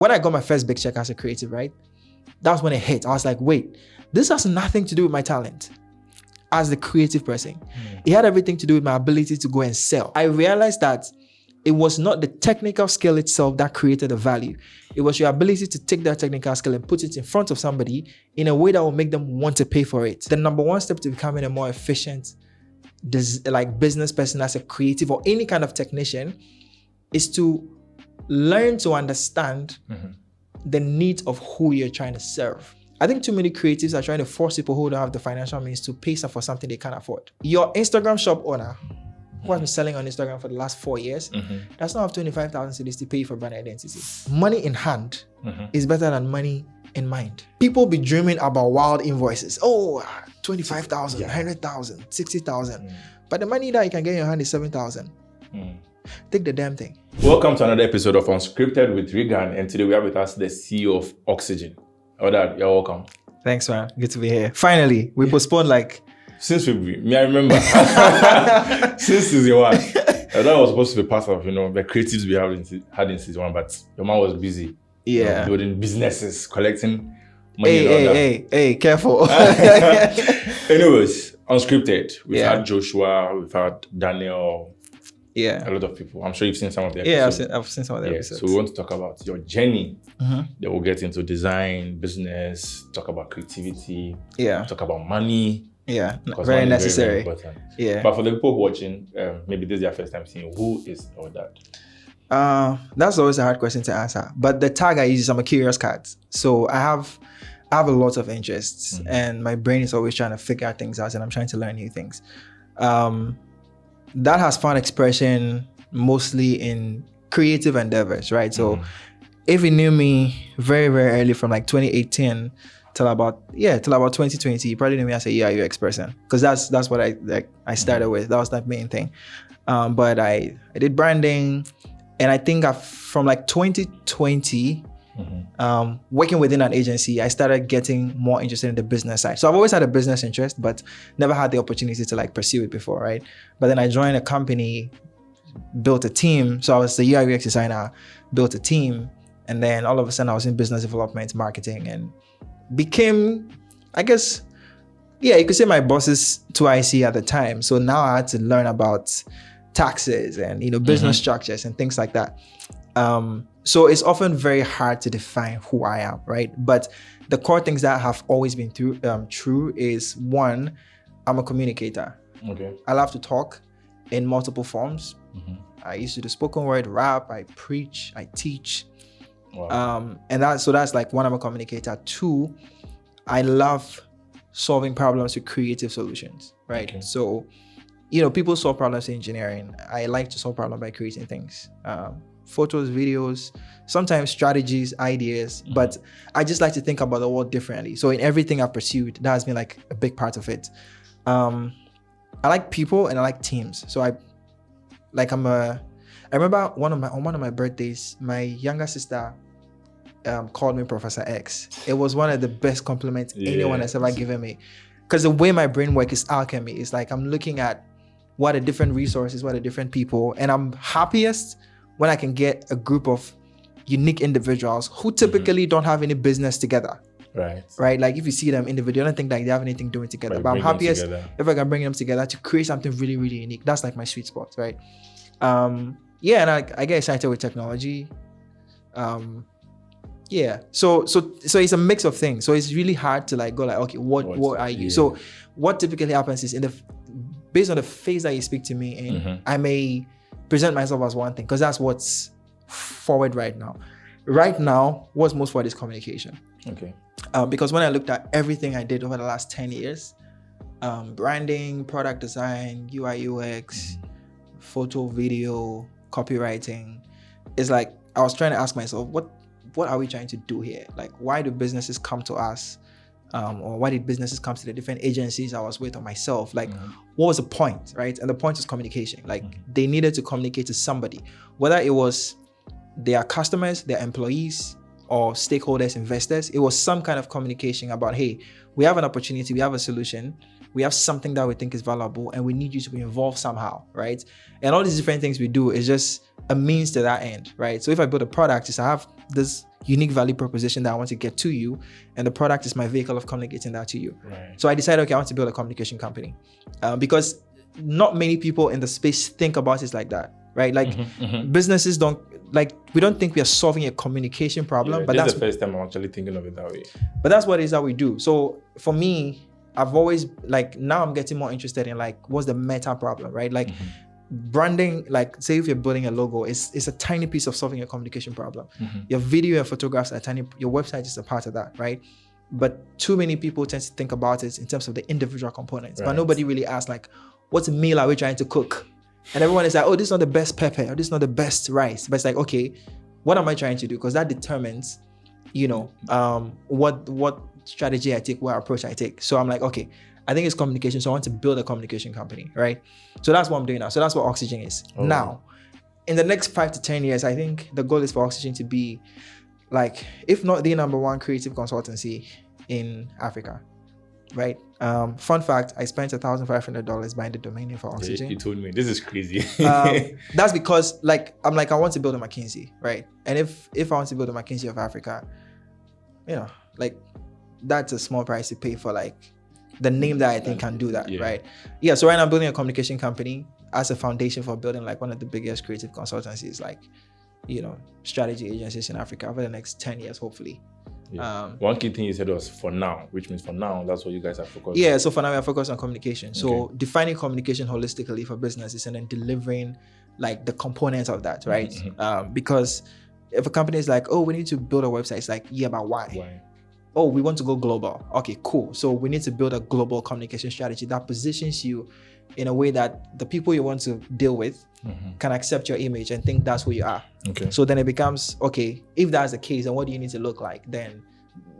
When I got my first big check as a creative, right? That was when it hit. I was like, wait, this has nothing to do with my talent as the creative person. It had everything to do with my ability to go and sell. I realized that it was not the technical skill itself that created the value. It was your ability to take that technical skill and put it in front of somebody in a way that will make them want to pay for it. The number one step to becoming a more efficient business person as a creative or any kind of technician is to learn to understand the needs of who you're trying to serve. I think too many creatives are trying to force people who don't have the financial means to pay for something they can't afford. Your Instagram shop owner who has been selling on Instagram for the last 4 years, does not have 25,000 cedis to pay for brand identity. Money in hand is better than money in mind. People be dreaming about wild invoices. Oh, 25,000, 100,000, 60,000. But the money that you can get in your hand is 7,000. Take the damn thing. Welcome to another episode of Unscripted with Raygan, and today we have with us the CEO of Oxygene. Eldad, you're welcome. Thanks, man. Good to be here. Finally, we postponed since February. I remember since season 1. That was supposed to be part of the creatives we had in season 1, but your man was busy. Yeah, building businesses, collecting money. Hey, careful. Anyways, Unscripted. We've had Joshua, we've had Daniel. Yeah, a lot of people. I'm sure you've seen some of the episodes. Yeah, I've seen some of the episodes. So we want to talk about your journey. Then we'll get into design, business, talk about creativity. Yeah, talk about money. Yeah, very necessary. Very important. Yeah. But for the people watching, maybe this is their first time seeing, who is Eldad? That's always a hard question to answer. But the tag I use is I'm a curious cat. So I have a lot of interests and my brain is always trying to figure out things out and I'm trying to learn new things. That has found expression mostly in creative endeavors, right? So if you knew me very, very early from 2018 till about 2020, you probably knew me as a UI UX person because that's what I started with. That was that main thing. But I did branding, and I think from 2020, working within an agency, I started getting more interested in the business side. So I've always had a business interest, but never had the opportunity to pursue it before, right? But then I joined a company, built a team. So I was the UI UX designer, built a team, and then all of a sudden I was in business development, marketing, and became, I guess, you could say my boss's 2IC at the time. So now I had to learn about taxes and business structures and things like that. So it's often very hard to define who I am, right? But the core things that have always been true is, one, I'm a communicator. Okay. I love to talk in multiple forms. I used to do spoken word, rap, I preach, I teach. Wow. And that's one, I'm a communicator. Two, I love solving problems with creative solutions, right? Okay. So, people solve problems in engineering. I like to solve problems by creating things. Photos, videos, sometimes strategies, ideas, but I just like to think about the world differently. So in everything I've pursued, that has been a big part of it. I like people and I like teams. So I remember on one of my birthdays, my younger sister called me Professor X. It was one of the best compliments anyone has ever given me. Because the way my brain works is alchemy. It's I'm looking at what are different resources, what are different people, and I'm happiest when I can get a group of unique individuals who typically don't have any business together. Right? If you see them individually, I don't think they have anything doing together. But I'm happiest if I can bring them together to create something really, really unique. That's my sweet spot, right? And I get excited with technology. So it's a mix of things. So it's really hard to go okay, what are you? So what typically happens is based on the phase that you speak to me in, I may present myself as one thing because that's what's forward right now. Right now, what's most forward is communication. Okay. Because when I looked at everything I did over the last 10 years, branding, product design, UI, UX, photo, video, copywriting, it's I was trying to ask myself, what are we trying to do here? Why do businesses come to us? Or why did businesses come to the different agencies I was with or myself? What was the point, right? And the point is communication. They needed to communicate to somebody, whether it was their customers, their employees, or stakeholders, investors. It was some kind of communication about, hey, we have an opportunity, we have a solution, we have something that we think is valuable, and we need you to be involved somehow, right? And all these different things we do is just a means to that end, right? So if I build a product, I have this unique value proposition that I want to get to you, and the product is my vehicle of communicating that to you. Right. So I decided, okay, I want to build a communication company, because not many people in the space think about it like that, right? Like businesses we don't think we are solving a communication problem, but that's the first time I'm actually thinking of it that way. But that's what it is that we do. So for me, I've always now I'm getting more interested in what's the meta problem, right? Like branding, say if you're building a logo, it's a tiny piece of solving a communication problem. Your video and photographs are tiny, your website is a part of that, right? But too many people tend to think about it in terms of the individual components, but nobody really asks what meal are we trying to cook? And everyone is like, oh, this is not the best pepper, or this is not the best rice. But it's like, okay, what am I trying to do? Because that determines, what strategy I take, what approach I take. So I'm like, okay, I think it's communication. So I want to build a communication company, right? So that's what I'm doing now. So that's what Oxygene is. Oh. Now, in the next 5 to 10 years, I think the goal is for Oxygene to be if not the number one creative consultancy in Africa, right? Fun fact, I spent $1,500 buying the domain name for Oxygene. You told me, this is crazy. That's because I want to build a McKinsey, right? And if I want to build a McKinsey of Africa, that's a small price to pay for the name that I think can do that, right? Yeah, so right now I'm building a communication company as a foundation for building one of the biggest creative consultancies, strategy agencies in Africa over the next 10 years, hopefully. Yeah. One key thing you said was for now, which means for now, that's what you guys are focused on. Yeah, so for now we are focused on communication. So defining communication holistically for businesses and then delivering the components of that, right? Because if a company is oh, we need to build a website, it's yeah, but why? Why? Oh, we want to go global. Okay, cool. So we need to build a global communication strategy that positions you in a way that the people you want to deal with can accept your image and think that's who you are. Okay. So then it becomes, okay, if that's the case, then what do you need to look like? Then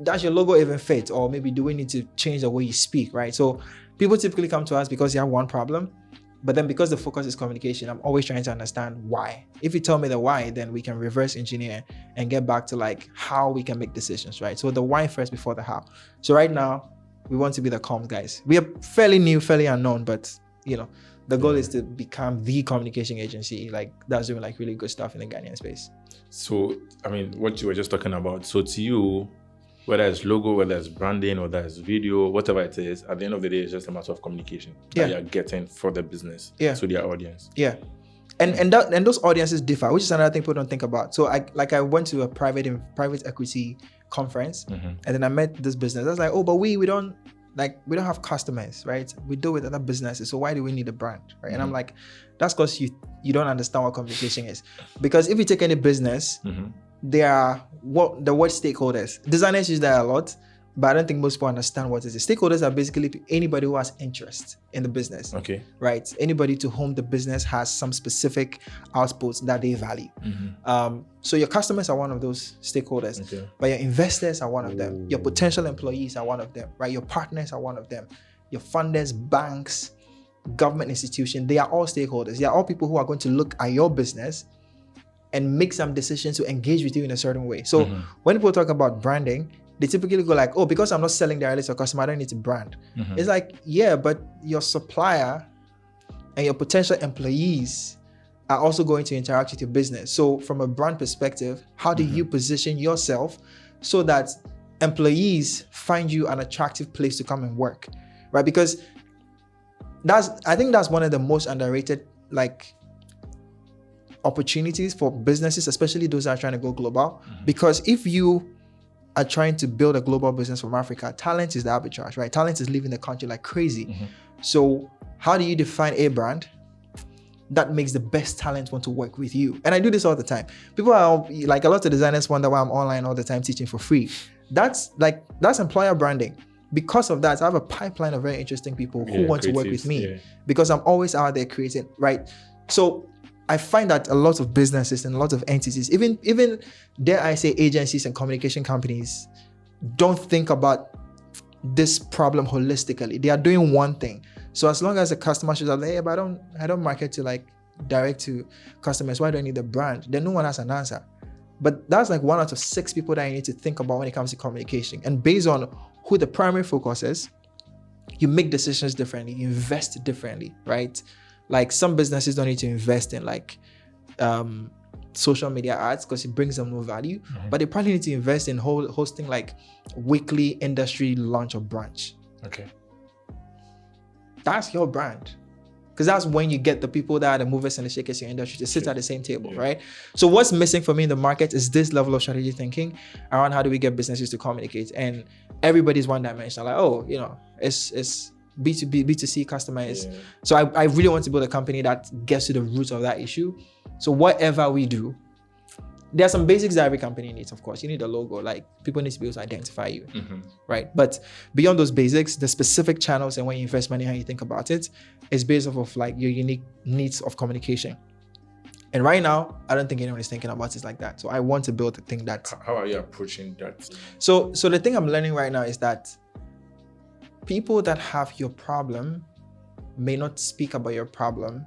does your logo even fit? Or maybe do we need to change the way you speak, right? So people typically come to us because they have one problem, but then because the focus is communication, I'm always trying to understand why. If you tell me the why, then we can reverse engineer and get back to how we can make decisions, right? So the why first before the how. So right now, we want to be the comms guys. We are fairly new, fairly unknown, but the goal is to become the communication agency that's doing really good stuff in the Ghanaian space. So, what you were just talking about, so to you, whether it's logo, whether it's branding, whether it's video, whatever it is, at the end of the day, it's just a matter of communication that you're getting for the business to their audience. Yeah. And those audiences differ, which is another thing people don't think about. So I went to a private equity conference and then I met this business. I was like, oh, but we don't have customers, right? We deal with other businesses. So why do we need a brand, right? And I'm like, that's because you don't understand what communication is. Because if you take any business, there are the word stakeholders. Designers use that a lot, but I don't think most people understand what it is. Stakeholders are basically anybody who has interest in the business, right? Anybody to whom the business has some specific outputs that they value. So your customers are one of those stakeholders, but your investors are one of them. Your potential employees are one of them, right? Your partners are one of them. Your funders, banks, government institutions, they are all stakeholders. They are all people who are going to look at your business and make some decisions to engage with you in a certain way. So when people talk about branding, they typically go oh, because I'm not selling directly to a customer, I don't need to brand. It's yeah, but your supplier and your potential employees are also going to interact with your business. So from a brand perspective, how do you position yourself so that employees find you an attractive place to come and work, right? Because I think that's one of the most underrated opportunities for businesses, especially those that are trying to go global. Because if you are trying to build a global business from Africa, talent is the arbitrage, right? Talent is leaving the country like crazy. So how do you define a brand that makes the best talent want to work with you? And I do this all the time. People are a lot of designers wonder why I'm online all the time teaching for free. That's employer branding. Because of that, I have a pipeline of very interesting people who want to work with me because I'm always out there creating, right? So I find that a lot of businesses and a lot of entities, even dare I say agencies and communication companies, don't think about this problem holistically. They are doing one thing. So as long as the customer shows up, hey, but I don't market to direct to customers. Why do I need the brand? Then no one has an answer. But that's 1 out of 6 people that you need to think about when it comes to communication. And based on who the primary focus is, you make decisions differently, you invest differently, right? Some businesses don't need to invest in social media ads because it brings them no value, but they probably need to invest in hosting like weekly industry launch or brunch. Okay. That's your brand. Because that's when you get the people that are the movers and the shakers in your industry to sit at the same table, right? So what's missing for me in the market is this level of strategy thinking around how do we get businesses to communicate. And everybody's one dimensional, like, oh, you know, it's B2B, B2C customers. Yeah. So I really want to build a company that gets to the root of that issue. So whatever we do, there are some basics that every company needs, of course. You need a logo, like people need to be able to identify you, right? But beyond those basics, the specific channels and when you invest money, how you think about it is based off of like your unique needs of communication. And right now, I don't think anyone is thinking about it like that. So I want to build a thing that... How are you approaching that? So the thing I'm learning right now is that people that have your problem may not speak about your problem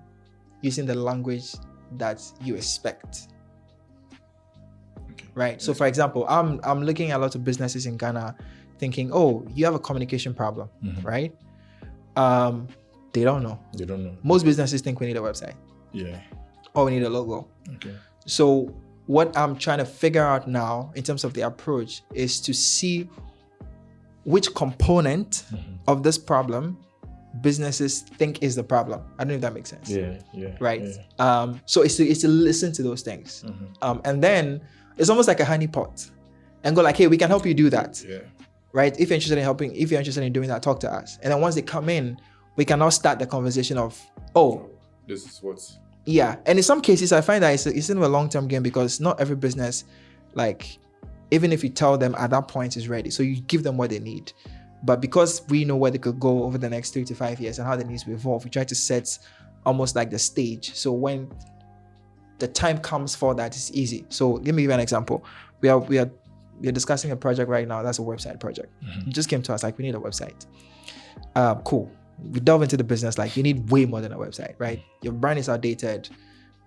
using the language that you expect. Right. So for example, I'm looking at a lot of businesses in Ghana thinking, oh, you have a communication problem, right? They don't know. They don't know. Most businesses think we need a website. Yeah. Or we need a logo. Okay. So what I'm trying to figure out now in terms of the approach is to see which component of this problem businesses think is the problem. I don't know if that makes sense. Yeah. Right. Yeah. So it's to listen to those things. And then it's almost like a honeypot and go like, hey, we can help you do that. Yeah. Right. If you're interested in helping, if you're interested in doing that, talk to us. And then once they come in, we can now start the conversation of, oh, this is what's... Yeah. And in some cases, I find that it's in a long-term game because not every business, like, even if you tell them at that point is ready. So you give them what they need. But because we know where they could go over the next 3 to 5 years and how they need to evolve, we try to set almost like the stage. So when the time comes for that, it's easy. So let me give you an example. We are discussing a project right now. That's a website project. It just came to us like, we need a website. Cool. We delve into the business, like you need way more than a website, right? Your brand is outdated.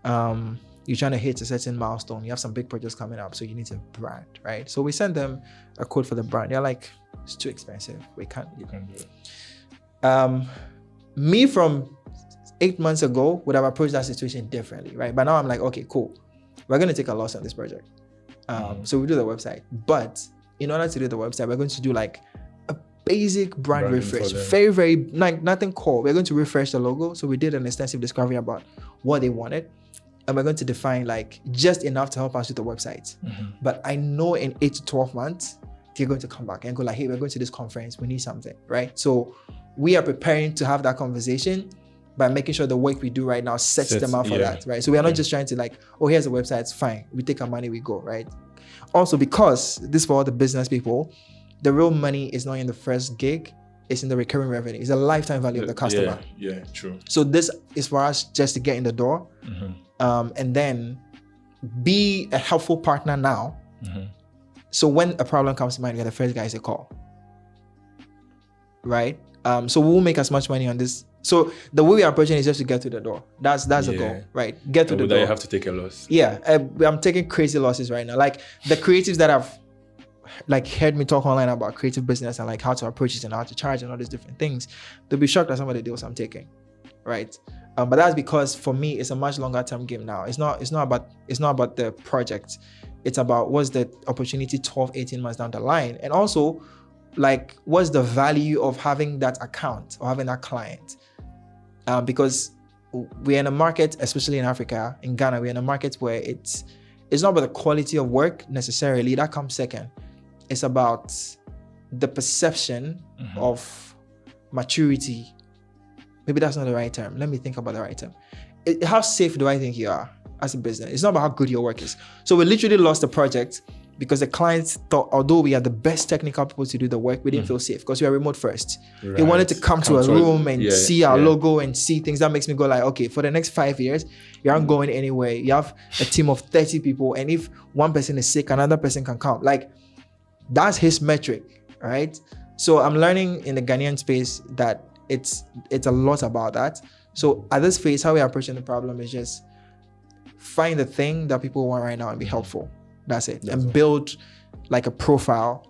You're trying to hit a certain milestone. You have some big projects coming up, so you need a brand, right? So we send them a quote for the brand. They're like, it's too expensive. You can't do it. Me from 8 months ago would have approached that situation differently, right? But now I'm like, okay, cool. We're going to take a loss on this project. So we do the website. But in order to do the website, we're going to do like a basic brand refresh. Very, very, nothing core. We're going to refresh the logo. So we did an extensive discovery about what they wanted. And we're going to define like just enough to help us with the website. But I know in 8 to 12 months, they're going to come back and go like, hey, we're going to this conference. We need something, right? So we are preparing to have that conversation by making sure the work we do right now sets them up for that, right? So we are not just trying to like, oh, here's a website, it's fine. We take our money, we go, right? Also, because this is for all the business people, the real money is not in the first gig, it's in the recurring revenue. It's a lifetime value of the customer. Yeah, true. So this is for us just to get in the door and then be a helpful partner now. So when a problem comes to mind, we are the first guys to call, right? So we'll make as much money on this. So the way we are approaching is just to get to the door. That's the goal, right? Get to the door. You have to take a loss. Yeah, I'm taking crazy losses right now. Like the creatives that have like heard me talk online about creative business and like how to approach it and how to charge and all these different things, they'll be shocked at some of the deals I'm taking, right? But that's because for me, it's a much longer term game now. It's not about the project. It's about what's the opportunity 12, 18 months down the line. And also like what's the value of having that account or having that client? Because we're in a market, especially in Africa, in Ghana, we're in a market where it's not about the quality of work necessarily, that comes second. It's about the perception of maturity. Maybe that's not the right term. Let me think about the right term. How safe do I think you are as a business? It's not about how good your work is. So we literally lost the project because the clients thought, although we are the best technical people to do the work, we didn't feel safe because we are remote first. Right. They wanted to come to a room and see our logo and see things. That makes me go like, okay, for the next 5 years, you aren't going anywhere. You have a team of 30 people. And if one person is sick, another person can come. Like that's his metric, right? So I'm learning in the Ghanaian space that it's a lot about that. So at this phase, how we're approaching the problem is just find the thing that people want right now and be helpful. That's it. And build like a profile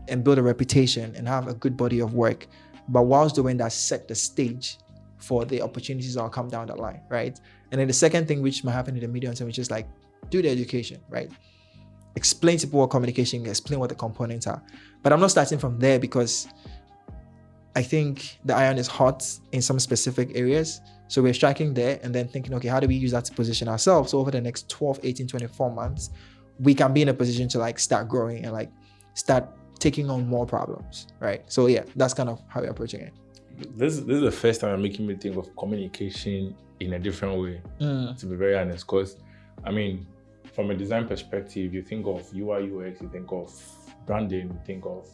and build a reputation and have a good body of work. But whilst doing that, set the stage for the opportunities that will come down the line, right? And then the second thing which might happen in the medium term, which is like do the education, right? Explain to people what communication is, explain what the components are. But I'm not starting from there because I think the iron is hot in some specific areas. So we're striking there and then thinking, okay, how do we use that to position ourselves? So over the next 12, 18, 24 months, we can be in a position to like start growing and like start taking on more problems, right? So yeah, that's kind of how we're approaching it. This is the first time I'm making me think of communication in a different way, to be very honest. Because, I mean, from a design perspective, you think of UI, UX, you think of branding, you think of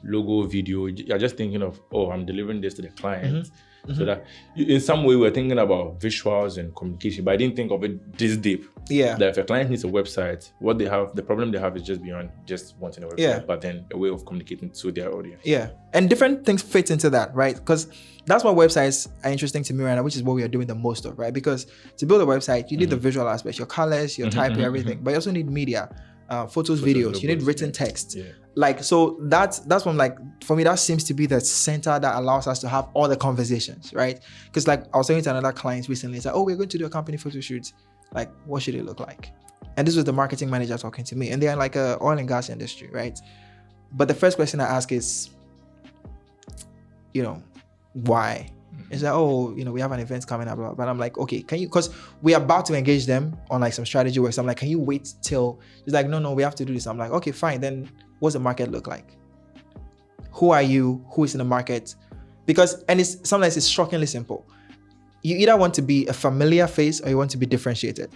logo, video. You're just thinking of, oh, I'm delivering this to the client. So that in some way we're thinking about visuals and communication, but I didn't think of it this deep. Yeah. That if a client needs a website, what they have, the problem they have is just beyond just wanting a website, but then a way of communicating to their audience. Yeah. And different things fit into that, right? Because that's why websites are interesting to me right now, which is what we are doing the most of, right? Because to build a website, you need the visual aspects, your colors, your typing, everything, but you also need media. Photos, videos, you need written text. Like, so that's one, like, for me, that seems to be the center that allows us to have all the conversations, right? Because like I was talking to another client recently, it's like, oh, we're going to do a company photo shoot. Like, what should it look like? And this was the marketing manager talking to me, and they're in like a oil and gas industry, right? But the first question I ask is, you know, why? It's like, oh, you know, we have an event coming up, but I'm like, okay, can you, because we're about to engage them on like some strategy work. So I'm like, can you wait till, it's like, no, we have to do this. I'm like, okay, fine. Then what's the market look like? Who are you? Who is in the market? Because, and it's sometimes it's shockingly simple. You either want to be a familiar face or you want to be differentiated.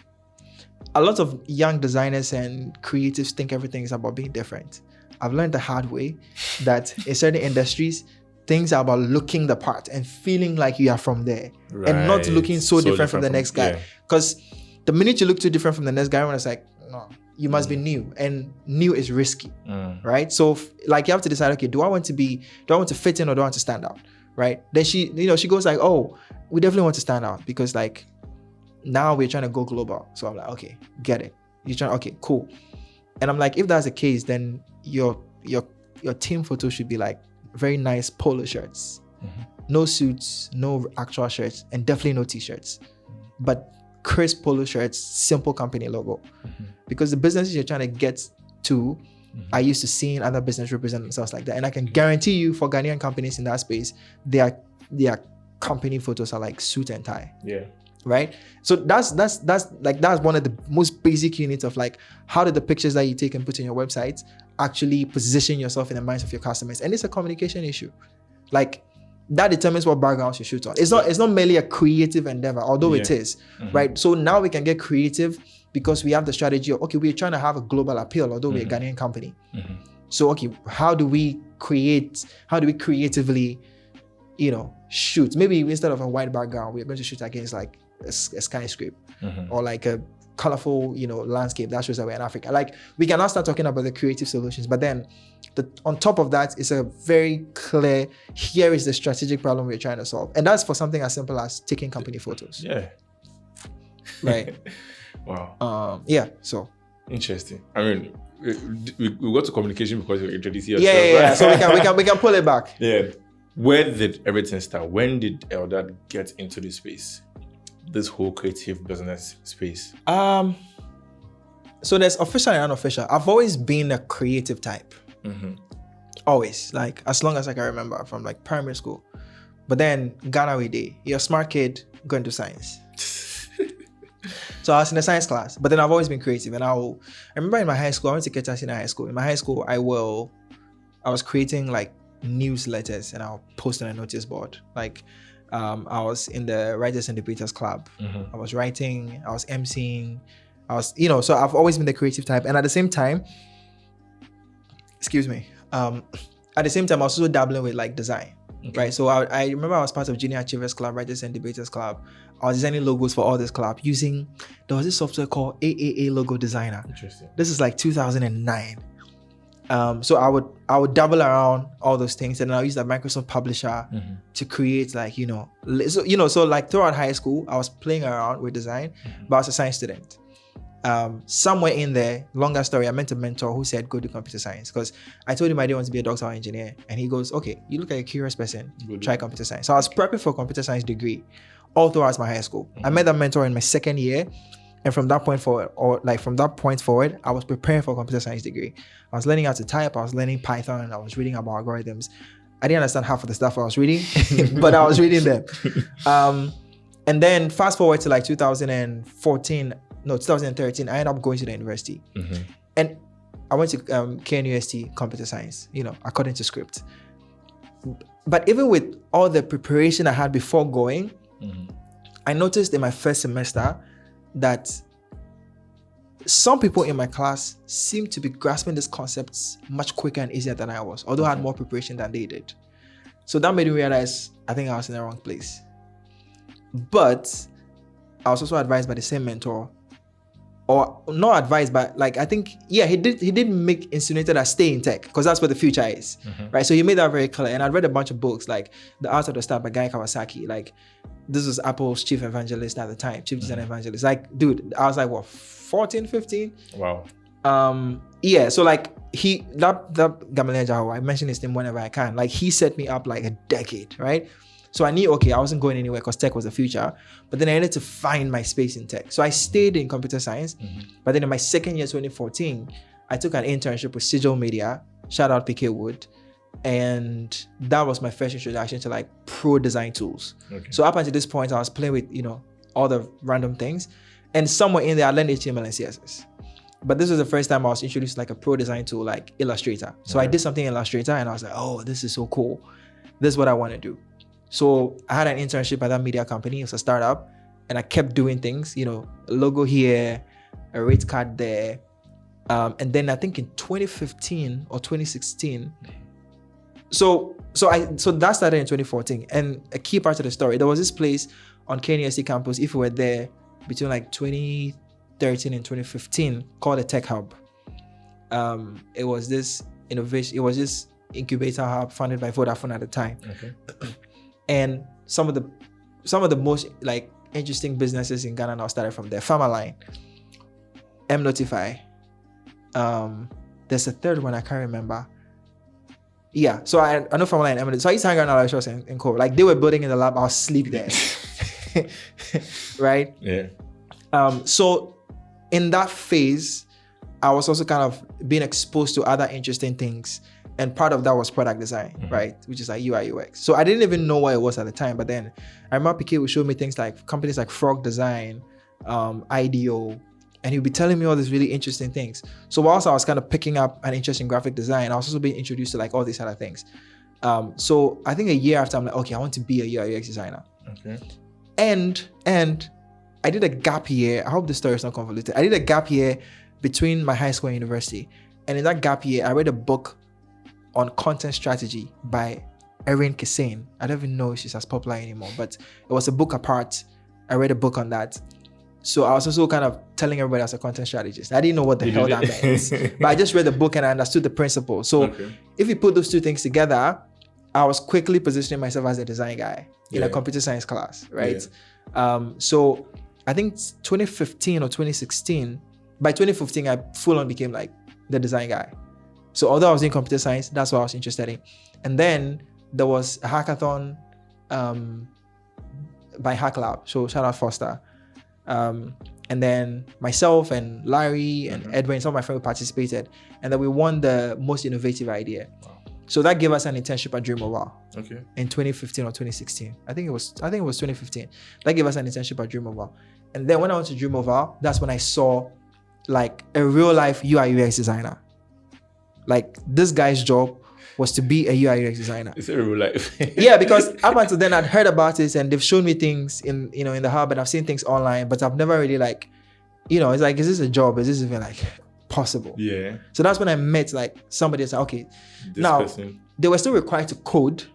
A lot of young designers and creatives think everything is about being different. I've learned the hard way that in certain industries, things are about looking the part and feeling like you are from there, and not looking so different from the next guy. Because the minute you look too different from the next guy, everyone's like, no, you must be new, and new is risky, right? So like you have to decide, okay, do I want to fit in or do I want to stand out, right? Then she goes like, oh, we definitely want to stand out because like now we're trying to go global. So I'm like, okay, get it. You're trying, okay, cool. And I'm like, if that's the case, then your team photo should be like very nice polo shirts, no suits, no actual shirts, and definitely no t-shirts, but crisp polo shirts, simple company logo. Because the businesses you're trying to get to are used to seeing other businesses represent themselves like that. And I can guarantee you, for Ghanaian companies in that space, their company photos are like suit and tie. Yeah. Right? So that's one of the most basic units of like, how did the pictures that you take and put in your website actually position yourself in the minds of your customers? And it's a communication issue. Like, that determines what backgrounds you shoot on. It's not merely a creative endeavor, although it is, right? So now we can get creative because we have the strategy of, okay, we're trying to have a global appeal, although we're a Ghanaian company. So, okay, how do we creatively, shoot? Maybe instead of a white background, we're going to shoot against like a skyscraper or like a colorful, landscape that shows that we're in Africa. Like, we can now start talking about the creative solutions, but then on top of that is a very clear, here is the strategic problem we're trying to solve. And that's for something as simple as taking company photos. Yeah. Right. Wow. So. Interesting. I mean, we got to communication because you introduced yourself. Yeah. So we can pull it back. Yeah. Where did everything start? When did Eldad get into this space? This whole creative business space? So there's official and unofficial. I've always been a creative type. Always, like as long as I can remember, from like primary school. But then Ghana we day, you're a smart kid going to science. So I was in a science class, but then I've always been creative. And I remember in my high school, I went to Ketas in high school. In my high school, I was creating like newsletters and I'll post on a notice board. Like I was in the Writers and Debaters Club. I was writing, I was emceeing, so I've always been the creative type. And at the same time, I was also dabbling with like design, right? So I remember I was part of Junior Achievers Club, Writers and Debaters Club. I was designing logos for all this club there was this software called AAA Logo Designer. Interesting. This is like 2009. So I would dabble around all those things, and I'll use that Microsoft Publisher to create like, so like throughout high school, I was playing around with design, but I was a science student. Somewhere in there, longer story, I met a mentor who said, go do computer science, because I told him I didn't want to be a doctor or engineer. And he goes, okay, you look like a curious person, try computer science. So I was prepping for a computer science degree all throughout my high school. I met that mentor in my second year. And from that point forward, I was preparing for a computer science degree. I was learning how to type. I was learning Python. I was reading about algorithms. I didn't understand half of the stuff I was reading, but I was reading them. And then fast forward to like 2013, I ended up going to the university. And I went to KNUST Computer Science, according to script. But even with all the preparation I had before going, I noticed in my first semester that some people in my class seemed to be grasping these concepts much quicker and easier than I was, although I had more preparation than they did. So that made me realize I think I was in the wrong place. But I was also advised by the same mentor, or not advised, but like I think, he did insinuated that stay in tech because that's where the future is, right? So he made that very clear. And I read a bunch of books like The Art of the Start by Guy Kawasaki. Like this was Apple's chief evangelist at the time, chief design evangelist. Like, dude, I was like, what, 14, 15? Wow. So like that Gamaliel Jaho, I mention his name whenever I can. Like he set me up like a decade, right? So I knew, okay, I wasn't going anywhere because tech was the future, but then I needed to find my space in tech. So I stayed in computer science, but then in my second year, 2014, I took an internship with Sigil Media, shout out PK Wood, and that was my first introduction to like pro design tools. Okay. So up until this point, I was playing with, all the random things, and somewhere in there, I learned HTML and CSS. But this was the first time I was introduced to like a pro design tool like Illustrator. So I did something in Illustrator and I was like, oh, this is so cool. This is what I want to do. So I had an internship at that media company. It was a startup, and I kept doing things, a logo here, a rate card there. And then I think in 2015 or 2016, so that started in 2014. And a key part of the story, there was this place on KNUST campus, if you were there between like 2013 and 2015, called a Tech Hub. It was this incubator hub funded by Vodafone at the time. Okay. And some of the most like interesting businesses in Ghana now started from there. Farmerline, M-Notify. There's a third one I can't remember. Yeah, so I know Farmerline and M-Notify. So I used to hang around our shows in Co. Like they were building in the lab, I was sleep there. Right? Yeah. So in that phase, I was also kind of being exposed to other interesting things. And part of that was product design, right? Which is like UI, UX. So I didn't even know what it was at the time. But then I remember PK would show me things like companies like Frog Design, IDEO, and he'd be telling me all these really interesting things. So whilst I was kind of picking up an interest in graphic design, I was also being introduced to like all these other things. So I think a year after, I'm like, okay, I want to be a UI, UX designer. Okay. And I did a gap year. I hope this story is not convoluted. I did a gap year between my high school and university. And in that gap year, I read a book on content strategy by Erin Kisane. I don't even know if she's as popular anymore, but it was a book apart. I read a book on that. So I was also kind of telling everybody as a content strategist. I didn't know what the hell that meant, but I just read the book and I understood the principle. So if you put those two things together, I was quickly positioning myself as a design guy in a computer science class, right? Yeah. So I think 2015 or 2016, by 2015, I full on became like the design guy. So although I was in computer science, that's what I was interested in. And then there was a hackathon by Hack Lab. So shout out Foster. And then myself and Larry and Edwin, some of my friends participated. And then we won the most innovative idea. Wow. So that gave us an internship at Dream Mobile. Okay. In 2015 or 2016. I think it was 2015. That gave us an internship at Dream Mobile. And then when I went to Dream Mobile, that's when I saw like a real life UI UX designer. Like this guy's job was to be a UI UX designer. It's a real life. Yeah, because up until then I'd heard about it and they've shown me things in the hub and I've seen things online, but I've never really like, it's like, is this a job? Is this even like possible? Yeah. So that's when I met like somebody that's like, okay, they were still required to code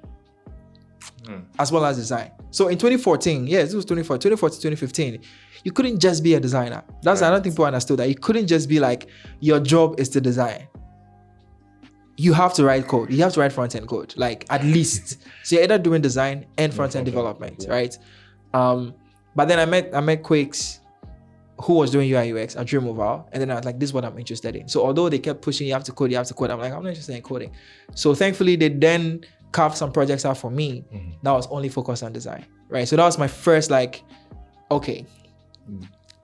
as well as design. So in 2014, this was 2014, 2015, you couldn't just be a designer. That's I don't think people understood that. You couldn't just be like, your job is to design. You have to write code. You have to write front-end code, like at least. So you're either doing design and front-end development, right? But then I met Quakes, who was doing UI UX at Dream Mobile, and then I was like, this is what I'm interested in. So although they kept pushing, you have to code, I'm like, I'm not interested in coding. So thankfully, they then carved some projects out for me that was only focused on design, right? So that was my first like, okay,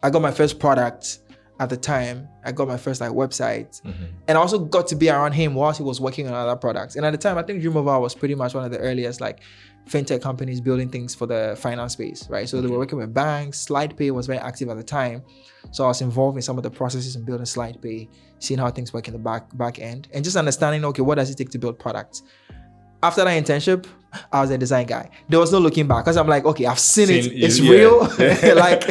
I got my first product at the time. I got my first like website, and I also got to be around him whilst he was working on other products. And at the time, I think Dreamover was pretty much one of the earliest like fintech companies building things for the finance space, right? So they were working with banks. SlidePay was very active at the time, so I was involved in some of the processes in building SlidePay, seeing how things work in the back end, and just understanding, okay, what does it take to build products? After that internship, I was a design guy. There was no looking back because I'm like, okay, I've seen it. It's real. Like,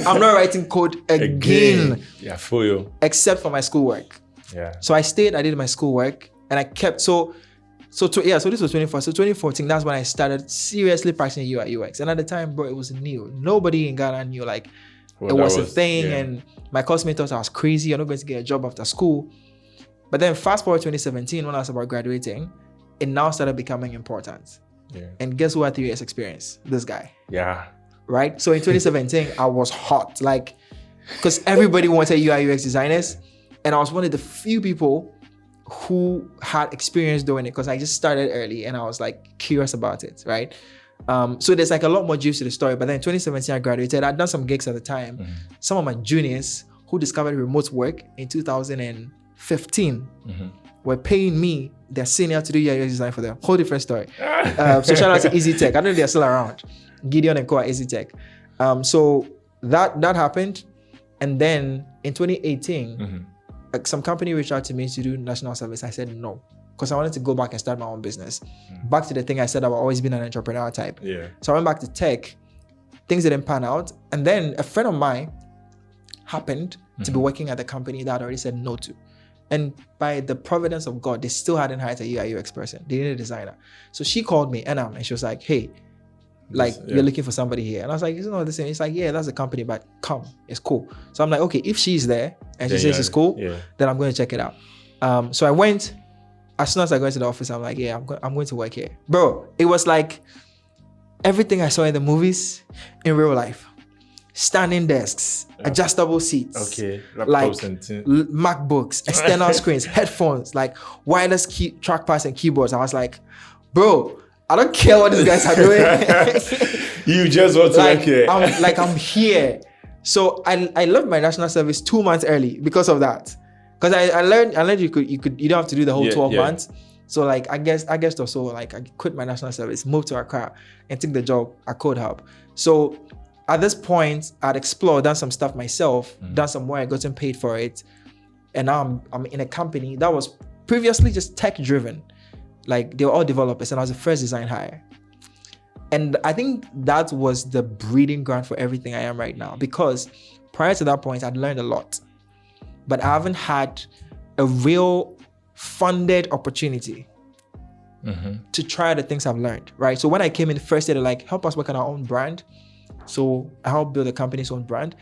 I'm not writing code again. Yeah, for you. Except for my schoolwork. Yeah. So I stayed. I did my schoolwork, and I kept So this was 2014. So 2014, that's when I started seriously practicing UI UX. And at the time, bro, it was new. Nobody in Ghana knew like it was a thing. Yeah. And my classmates thought I was crazy. You're not going to get a job after school. But then fast forward 2017, when I was about graduating, it now started becoming important. Yeah. And guess who had 3 years experience? This guy. Yeah. Right? So in 2017, I was hot. Like, because everybody wanted UI UX designers. And I was one of the few people who had experience doing it because I just started early and I was like curious about it, right? So there's like a lot more juice to the story. But then in 2017, I graduated. I'd done some gigs at the time. Some of my juniors who discovered remote work in 2015 were paying me, their senior, to do UI UX design for them. Whole different story. So shout out to Easy Tech. I don't know if they're still around. Gideon and Co at Easy Tech. So that happened. And then in 2018, like some company reached out to me to do national service. I said no, because I wanted to go back and start my own business. Back to the thing I said, I've always been an entrepreneur type. Yeah. So I went back to tech. Things didn't pan out. And then a friend of mine happened to be working at the company that I'd already said no to. And by the providence of God, they still hadn't hired a UI UX person. They needed a designer. So she called me, and she was like, hey, like, you're looking for somebody here. And I was like, isn't it the same? It's like, yeah, that's the company, but come, it's cool. So I'm like, okay, if she's there and she says it's cool, then I'm going to check it out. So I went. As soon as I go into the office, I'm like, yeah, I'm going to work here. Bro, it was like everything I saw in the movies in real life. Standing desks, adjustable seats, like MacBooks, external screens, headphones, like wireless trackpads and keyboards. I was like, bro, I don't care what these guys are doing. You just want to work here. I'm here. So I left my national service 2 months early because of that. Because I learned you don't have to do the whole 12 months. So like I guess also like I quit my national service, moved to Accra, and took the job at Code Hub. So at this point, I'd explored, done some stuff myself, done some work, gotten paid for it. And now I'm in a company that was previously just tech driven. Like they were all developers and I was the first design hire. And I think that was the breeding ground for everything I am right now, because prior to that point, I'd learned a lot, but I haven't had a real funded opportunity to try the things I've learned, right? So when I came in first, they're like, help us work on our own brand. So I helped build the company's own brand.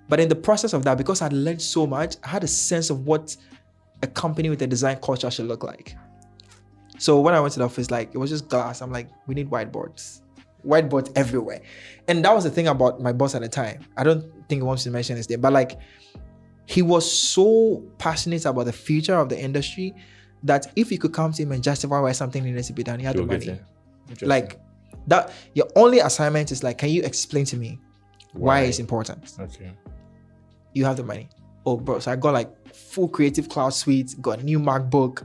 But in the process of that, because I'd learned so much, I had a sense of what a company with a design culture should look like. So when I went to the office, like it was just glass. I'm like, we need whiteboards everywhere. And that was the thing about my boss at the time. I don't think he wants to mention his name, but like he was so passionate about the future of the industry that if you could come to him and justify why something needed to be done, he had the money. Like that, your only assignment is like, can you explain to me why it's important? Okay. You have the money. Oh, bro. So I got like full Creative Cloud suite, got a new MacBook.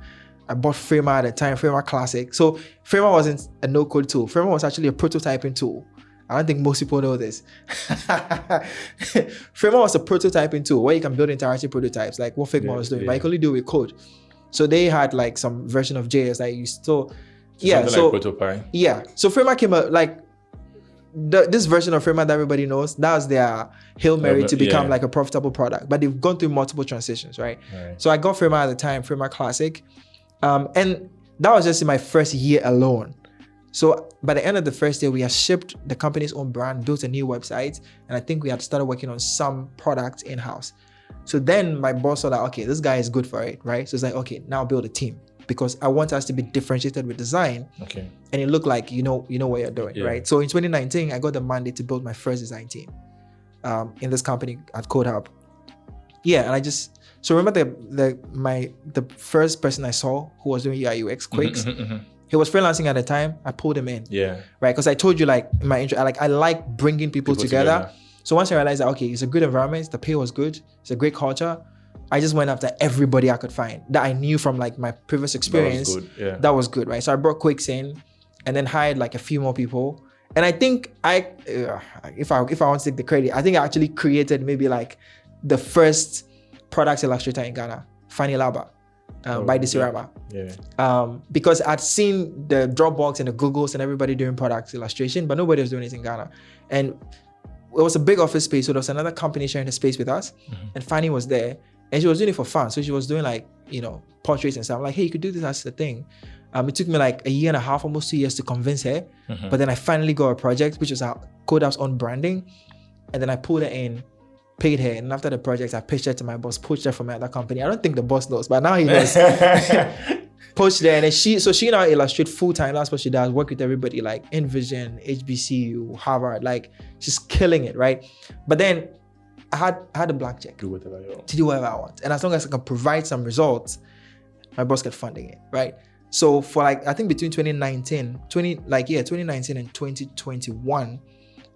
I bought Framer at the time, Framer Classic. So Framer wasn't a no-code tool. Framer was actually a prototyping tool. I don't think most people know this. Framer was a prototyping tool where you can build interactive prototypes, like what Figma was doing, but you can only do it with code. So they had like some version of JS that you still, like Prototype. Yeah. So Framer came out like this version of Framer that everybody knows. That was their Hail Mary to become like a profitable product. But they've gone through multiple transitions, right? So I got Framer at the time, Framer Classic. And that was just in my first year alone. So by the end of the first year, we had shipped the company's own brand, built a new website, and I think we had started working on some products in-house. So then my boss saw that, okay, this guy is good for it, right? So it's like, okay, now build a team, because I want us to be differentiated with design. Okay. And it looked like you know what you're doing, right? So in 2019, I got the mandate to build my first design team in this company at Code Hub. Yeah, and so remember the first person I saw who was doing UI UX, Quicks. He was freelancing at the time. I pulled him in. Yeah. Right, because I told you like in my intro, I like bringing people together. So once I realized that, okay, it's a good environment, the pay was good, it's a great culture, I just went after everybody I could find that I knew from like my previous experience. That was good, yeah. That was good, right? So I brought Quicks in and then hired like a few more people. And I think if I want to take the credit, I think I actually created maybe like the first product illustrator in Ghana, Fanny Laba, by Disirama. Yeah. Because I'd seen the Dropbox and the Googles and everybody doing product illustration, but nobody was doing it in Ghana. And it was a big office space, so there was another company sharing the space with us, and Fanny was there, and she was doing it for fun. So she was doing like, portraits and stuff. I'm like, hey, you could do this as the thing. It took me like a year and a half, almost 2 years to convince her. But then I finally got a project, which was our CodeUp's own branding. And then I pulled her in, paid her. And after the project, I pitched her to my boss, poached her from my other company. I don't think the boss knows, but now he knows. Poached her. And then she now illustrates full-time. That's what she does. Work with everybody like Envision, HBCU, Harvard. Like she's killing it, right? But then I had a blank check. Do whatever you want. To do whatever I want. And as long as I can provide some results, my boss get funding it, right? So for like, I think between 2019 and 2021,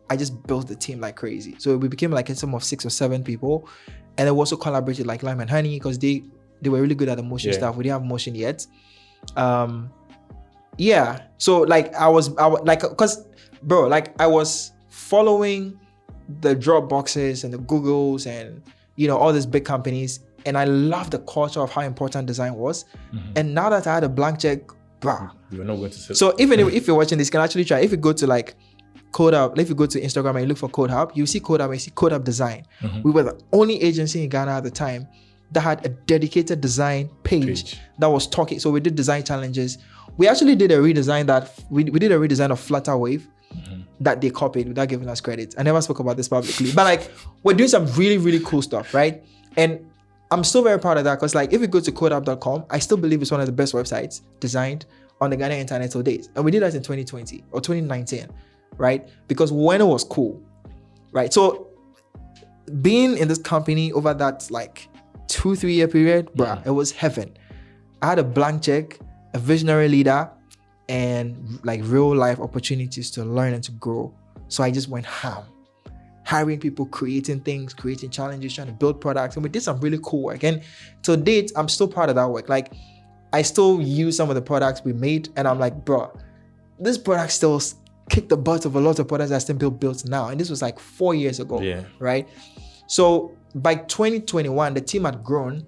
I just built the team like crazy. So we became like a team of 6 or 7 people. And then we also collaborated like Lime and Honey because they were really good at the motion stuff. We didn't have motion yet. So like I was following the Dropboxes and the Googles and, all these big companies. And I love the culture of how important design was. And now that I had a blank check, you're not going to sell. So even if you're watching this, you can actually try. If you go to like CodeUp, if you go to Instagram and you look for CodeUp, you see CodeUp and you see CodeUp Design. We were the only agency in Ghana at the time that had a dedicated design page that was talking. So we did design challenges. We actually did a redesign we did a redesign of Flutter Wave that they copied without giving us credit. I never spoke about this publicly, but like we're doing some really, really cool stuff, right? And I'm still very proud of that because like if you go to codeup.com, I still believe it's one of the best websites designed on the Ghanaian internet till date. And we did that in 2020 or 2019, right? Because when it was cool, right? So being in this company over that like 2-3 year period, it was heaven. I had a blank check, a visionary leader, and like real life opportunities to learn and to grow. So I just went ham. Hiring people, creating things, creating challenges, trying to build products. And we did some really cool work. And to date, I'm still proud of that work. Like, I still use some of the products we made. And I'm like, bro, this product still kicked the butt of a lot of products that are still built now. And this was like 4 years ago, right? So by 2021, the team had grown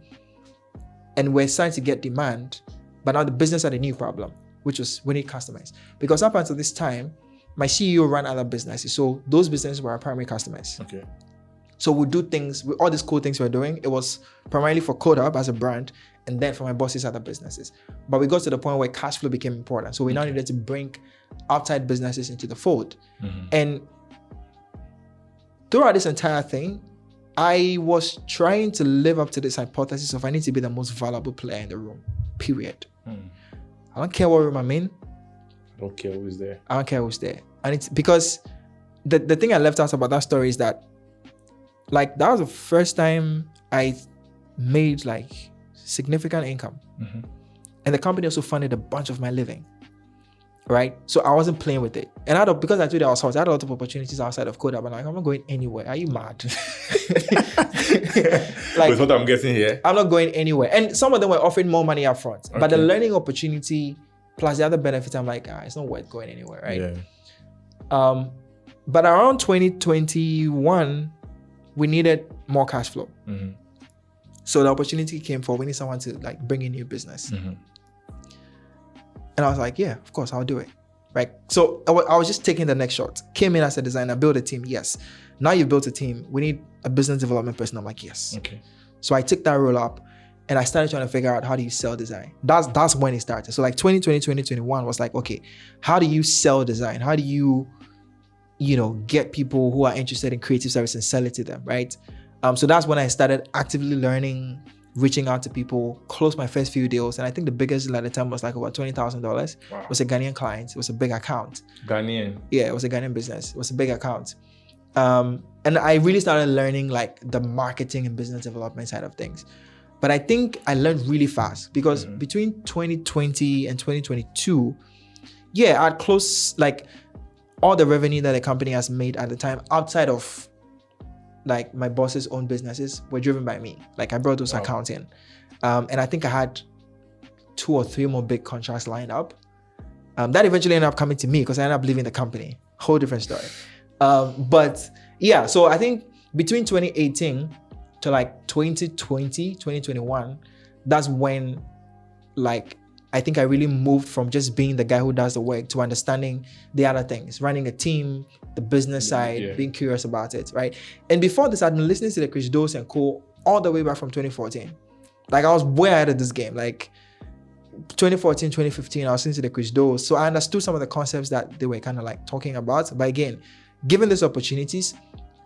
and we're starting to get demand. But now the business had a new problem, which was we need customers. Because up until this time, my CEO ran other businesses. So those businesses were our primary customers. Okay. So we do things, all these cool things we're doing, it was primarily for CodeUp as a brand and then for my boss's other businesses. But we got to the point where cash flow became important. So we now needed to bring outside businesses into the fold. And throughout this entire thing, I was trying to live up to this hypothesis of I need to be the most valuable player in the room, period. I don't care what room I'm in. I don't care who's there. I don't care who's there. And it's because the thing I left out about that story is that like that was the first time I made like significant income. And the company also funded a bunch of my living. Right? So I wasn't playing with it. And because I told you I had a lot of opportunities outside of CodeUp. I'm like, I'm not going anywhere. Are you mad? Like, that's what I'm guessing here. I'm not going anywhere. And some of them were offering more money up front. But the learning opportunity plus the other benefits, I'm like, it's not worth going anywhere, right? But around 2021, we needed more cash flow. So the opportunity came for we need someone to like bring in new business. And I was like, yeah, of course, I'll do it, right? So I was just taking the next shot. Came in as a designer, build a team, yes. Now you've built a team, we need a business development person. I'm like, yes. Okay. So I took that role up and I started trying to figure out how do you sell design. That's when it started. So like 2020, 2021 was like, okay, how do you sell design? How do you get people who are interested in creative service and sell it to them, right? So that's when I started actively learning, reaching out to people, closed my first few deals. And I think the biggest deal at the time was like about $20,000. Wow. It was a Ghanaian client. It was a big account. Ghanaian? Yeah, it was a Ghanaian business. It was a big account. And I really started learning like the marketing and business development side of things. But I think I learned really fast because between 2020 and 2022, I'd closed like all the revenue that the company has made at the time outside of like my boss's own businesses were driven by me. Like I brought those accounting. And I think I had 2 or 3 more big contracts lined up. That eventually ended up coming to me because I ended up leaving the company. Whole different story. But yeah, so I think between 2018 to like 2020, 2021, that's when like I think I really moved from just being the guy who does the work to understanding the other things, running a team, the business side, being curious about it, right? And before this, I'd been listening to the Chris Dose and co all the way back from 2014. Like I was way ahead of this game. Like 2014, 2015, I was listening to the Chris Dose. So I understood some of the concepts that they were kind of like talking about. But again, given these opportunities,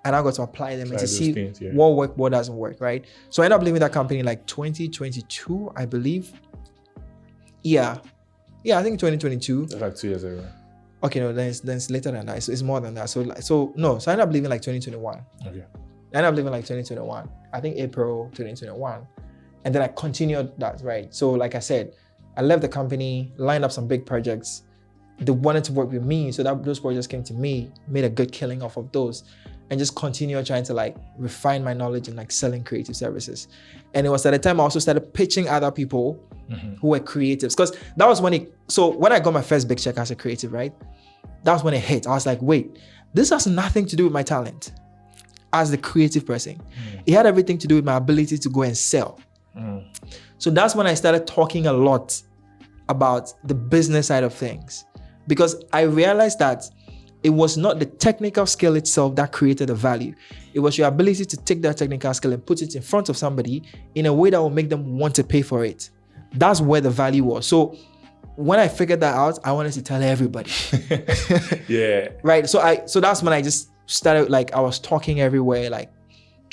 and I got to apply them and to see things, what works, what doesn't work, right? So I ended up leaving that company in like 2022, I believe. Yeah, I think 2022. That's like 2 years ago. Okay, no, then it's later than that. So it's more than that. So I ended up leaving like 2021. Okay. I ended up leaving like 2021. I think April 2021. And then I continued that, right? So like I said, I left the company, lined up some big projects. They wanted to work with me. So that those projects came to me, made a good killing off of those, and just continued trying to like refine my knowledge in like selling creative services. And it was at the time I also started pitching other people who were creatives. Because that was when when I got my first big check as a creative, right? That was when it hit. I was like, wait, this has nothing to do with my talent as the creative person. It had everything to do with my ability to go and sell. So that's when I started talking a lot about the business side of things, because I realized that it was not the technical skill itself that created the value. It was your ability to take that technical skill and put it in front of somebody in a way that will make them want to pay for it. That's where the value was. So when I figured that out, I wanted to tell everybody. Yeah. Right. So that's when I just started, like, I was talking everywhere, like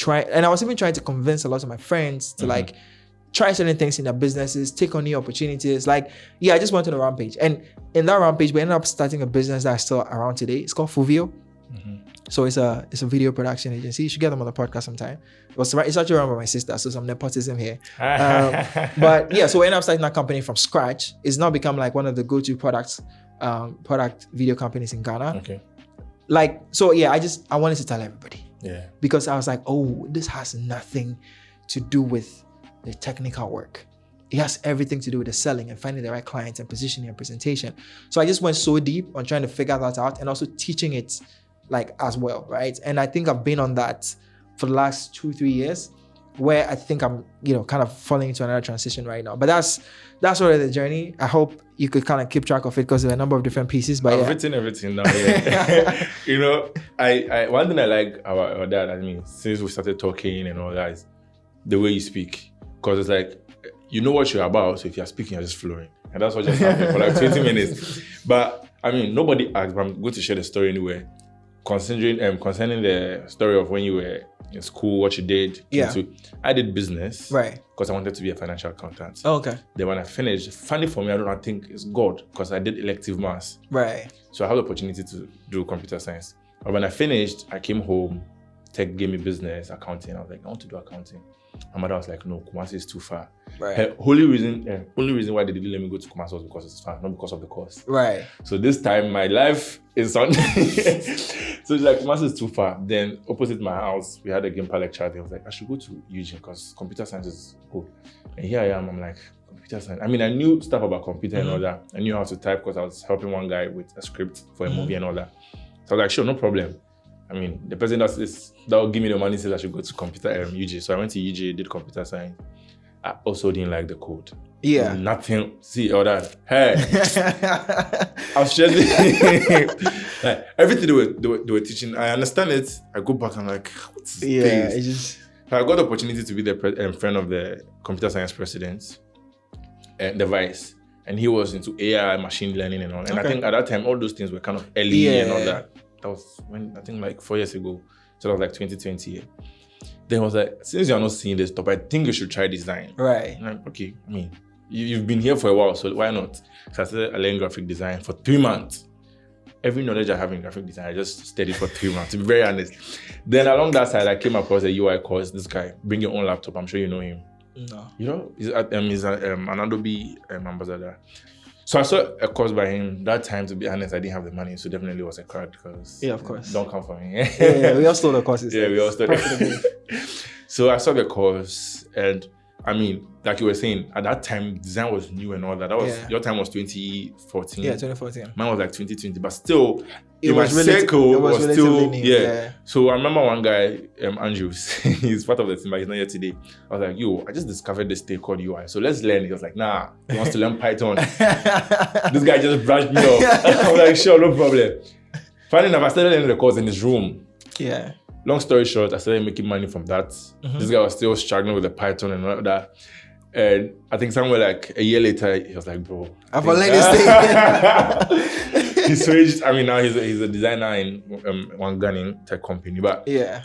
and I was even trying to convince a lot of my friends to like try certain things in their businesses, take on new opportunities. Like, I just went on a rampage. And in that rampage, we ended up starting a business that's still around today. It's called Fuvio. So it's a video production agency. You should get them on the podcast sometime. It's actually run by my sister, so some nepotism here. But yeah, so we ended up starting that company from scratch. It's now become like one of the go-to product video companies in Ghana. Okay. Like, so yeah, I wanted to tell everybody. Yeah. Because I was like, oh, this has nothing to do with the technical work. It has everything to do with the selling and finding the right clients and positioning and presentation. So I just went so deep on trying to figure that out and also teaching it like as well, right? And I think I've been on that for the last 2-3 years, where I think I'm, kind of falling into another transition right now. But that's sort of the journey. I hope you could kind of keep track of it because there are a number of different pieces. But I've written everything down. Yeah. I one thing I like about our dad, since we started talking and all that, is the way you speak. Because it's like, you know what you're about, so if you're speaking, you're just flowing. And that's what just happened for like 20 minutes. But nobody asked, but I'm going to share the story anyway. Concerning the story of when you were in school, what you did. Yeah. I did business. Right. Because I wanted to be a financial accountant. Oh, okay. Then when I finished, funny for me, I think it's God, because I did elective maths. Right. So I had the opportunity to do computer science. But when I finished, I came home, tech gave me business, accounting. I was like, I want to do accounting. My mother was like, no, Kumasi is too far. Right. Her only reason why they didn't let me go to Kumasi was because it's far, not because of the cost. Right. So this time my life is on. So it's like, Kumasi is too far. Then opposite my house, we had a Gimpa lecture. They was like, I should go to Eugene because computer science is good. And here I am, I'm like, computer science. I knew stuff about computer and all that. I knew how to type because I was helping one guy with a script for a movie and all that. So I was like, sure, no problem. The person that will give me the money says I should go to computer UJ. So I went to UJ, did computer science. I also didn't like the code. Yeah. Nothing. See all that. Hey. I was just like, everything they were teaching, I understand it. I go back, I'm like, what's this? So I got the opportunity to be the friend of the computer science president and the vice. And he was into AI, machine learning and all. And I think at that time, all those things were kind of early and all that. That was when, I think like 4 years ago. So that was like 2020. Yeah. Then I was like, since you're not seeing this stuff, I think you should try design. Right. And I'm like, okay, you've been here for a while, so why not? So I started learning graphic design for 3 months. Every knowledge I have in graphic design, I just studied for 3 months, to be very honest. Then along that side, I came across a UI course. This guy, bring your own laptop. I'm sure you know him. No. He's an Adobe ambassador. So I saw a course by him. That time, to be honest, I didn't have the money, so definitely was a card because Yeah, of course. Don't come for me. Yeah, we all stole the courses. Yeah, we all stole it. So I saw the course, and I mean, like you were saying, at that time, design was new and all that. That was your time was 2014. Yeah, 2014. Mine was like 2020, but still, It in my was circle was still new, yeah. So I remember one guy, Andrews, he's part of the team, but he's not here today. I was like, yo, I just discovered this thing called UI, so let's learn. He was like, nah, he wants to learn Python. This guy just brushed me off. I was like, sure, no problem. Funny enough, I started learning the course in his room. Yeah. Long story short, I started making money from that. This guy was still struggling with the Python and all that. And I think somewhere like a year later, he was like, bro, I've learned this thing. He switched. I mean, now he's a designer in one Ghanaian tech company. But yeah,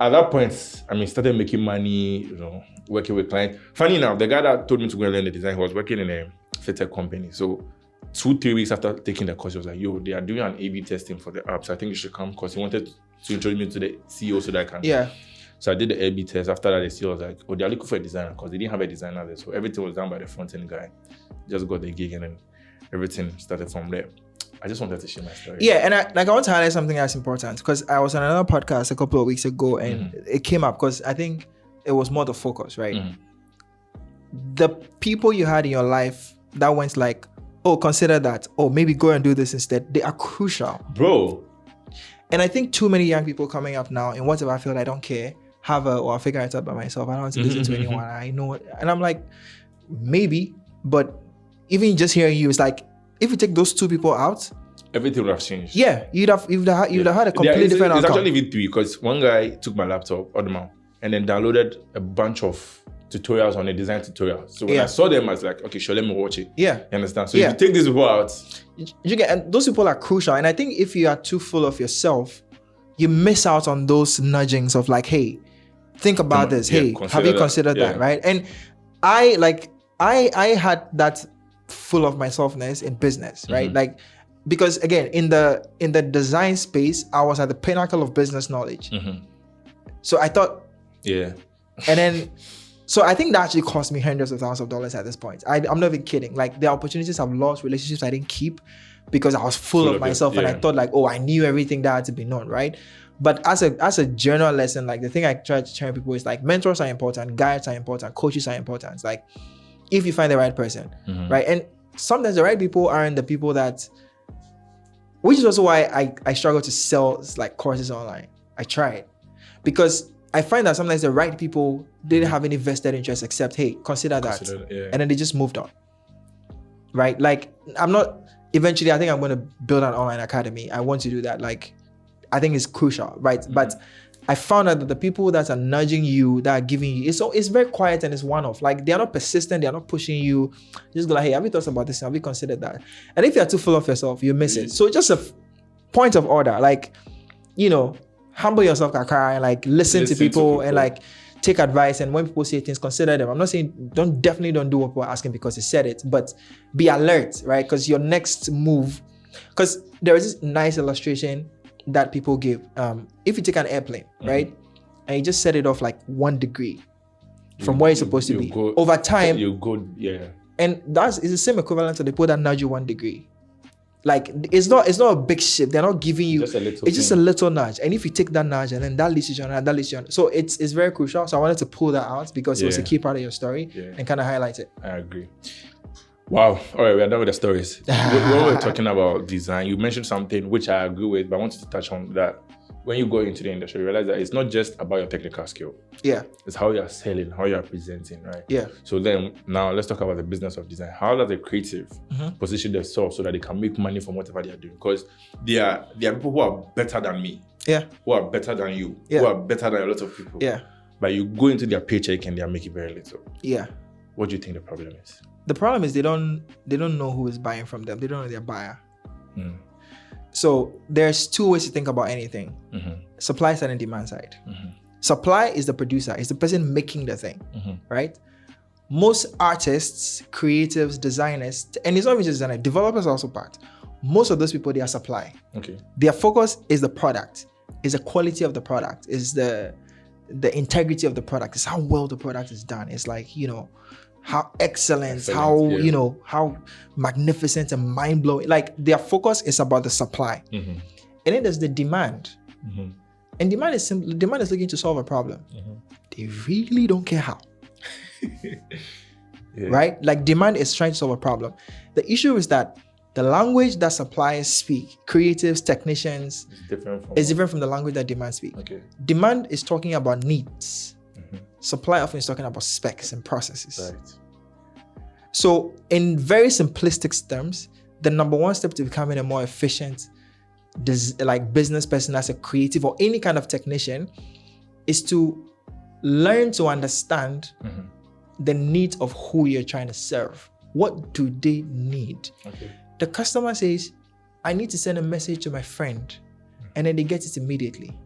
at that point, I mean, started making money, you know, working with clients. Funny enough, the guy that told me to go and learn the design, he was working in a tech company. So 2-3 weeks after taking the course, he was like, yo, they are doing an A/B testing for the app. So I think you should come, because he wanted to introduce me to the CEO so that I can. Yeah. So I did the A/B test. After that, the CEO was like, oh, they're looking for a designer, because they didn't have a designer there. So everything was done by the front-end guy. Just got the gig, and then everything started from there. I just wanted to share my story. Yeah, and I want to highlight something that's important, because I was on another podcast a couple of weeks ago, and it came up because I think it was more the focus, right? The people you had in your life that went like, oh, consider that, oh, maybe go and do this instead, they are crucial. Bro. And I think too many young people coming up now in whatever field, I don't care, or I'll figure it out by myself. I don't want to listen to anyone. I know it. And I'm like, maybe, but even just hearing you, it's like, if you take those two people out, everything would have changed. Yeah, you'd have had a completely different outcome. It's actually even 3, because one guy took my laptop, Audemars, and then downloaded a bunch of tutorials on a design tutorial. So when I saw them, I was like, okay, sure, let me watch it. Yeah. You understand? So if you take these people out, you get, and those people are crucial. And I think if you are too full of yourself, you miss out on those nudgings of like, hey, think about this. Hey, have you considered that? Right? And I had that full of myselfness in business, right? Like, because again, in the design space, I was at the pinnacle of business knowledge. So I thought, and then, so I think that actually cost me hundreds of thousands of dollars at this point. I'm not even kidding. Like, the opportunities I've lost, relationships I didn't keep, because I was full of myself, and I thought like, oh, I knew everything that had to be known, right? But as a general lesson, like the thing I try to tell people is like, mentors are important, guides are important, coaches are important. It's like, if you find the right person, right? And sometimes the right people aren't the people that, which is also why I struggle to sell like courses online. I tried, because I find that sometimes the right people didn't have any vested interest except, hey, consider that. And then they just moved on. Right? Like, eventually I think I'm going to build an online academy. I want to do that. Like, I think it's crucial, right? But I found out that the people that are nudging you, that are giving you, it's very quiet and it's one-off. Like, they're not persistent, they're not pushing you. Just go like, hey, have you thought about this? Have you considered that? And if you're too full of yourself, you miss it. So just a point of order, like, you know, humble yourself, Kakara, and like listen to people and like take advice. And when people say things, consider them. I'm not saying definitely don't do what people are asking because they said it, but be alert, right? Because your next move, because there is this nice illustration that people give. If you take an airplane, right, and you just set it off like 1 degree from where it's supposed to be, over time, and it's the same equivalent to the people that nudge you 1 degree. Like, it's not a big shift. They're not giving you, just a little nudge. And if you take that nudge and then that leads you to another, that leads you on. So it's very crucial. So I wanted to pull that out because it was a key part of your story and kind of highlight it. I agree. Wow. All right, we're done with the stories. When we're talking about design, you mentioned something which I agree with, but I wanted to touch on that. When you go into the industry, you realize that it's not just about your technical skill. Yeah. It's how you're selling, how you're presenting, right? Yeah. So then now let's talk about the business of design. How does a creative position themselves so that they can make money from whatever they are doing? Because there are people who are better than me. Yeah. Who are better than you. Yeah. Who are better than a lot of people. Yeah. But you go into their paycheck and they are making very little. Yeah. What do you think the problem is? The problem is they don't know who is buying from them. They don't know their buyer. So there's 2 ways to think about anything. Supply side and demand side. Supply is the producer, is the person making the thing, right? Most artists, creatives, designers, and it's not even just designers, developers are also part. Most of those people, they are supply. Okay. Their focus is the product, is the quality of the product, is the integrity of the product, is how well the product is done. It's like, you know, how excellent, how yeah. you know, how magnificent and mind-blowing. Like their focus is about the supply. And then there's the demand. And demand is simple. Demand is looking to solve a problem. They really don't care how. Right? Like demand is trying to solve a problem. The issue is that the language that suppliers speak, creatives, technicians, is different from the language that demand speak. Demand is talking about needs. Supply often is talking about specs and processes. So in very simplistic terms, the number one step to becoming a more efficient business person as a creative or any kind of technician is to learn to understand the needs of who you're trying to serve. What do they need? The customer says, I need to send a message to my friend, and then they get it immediately.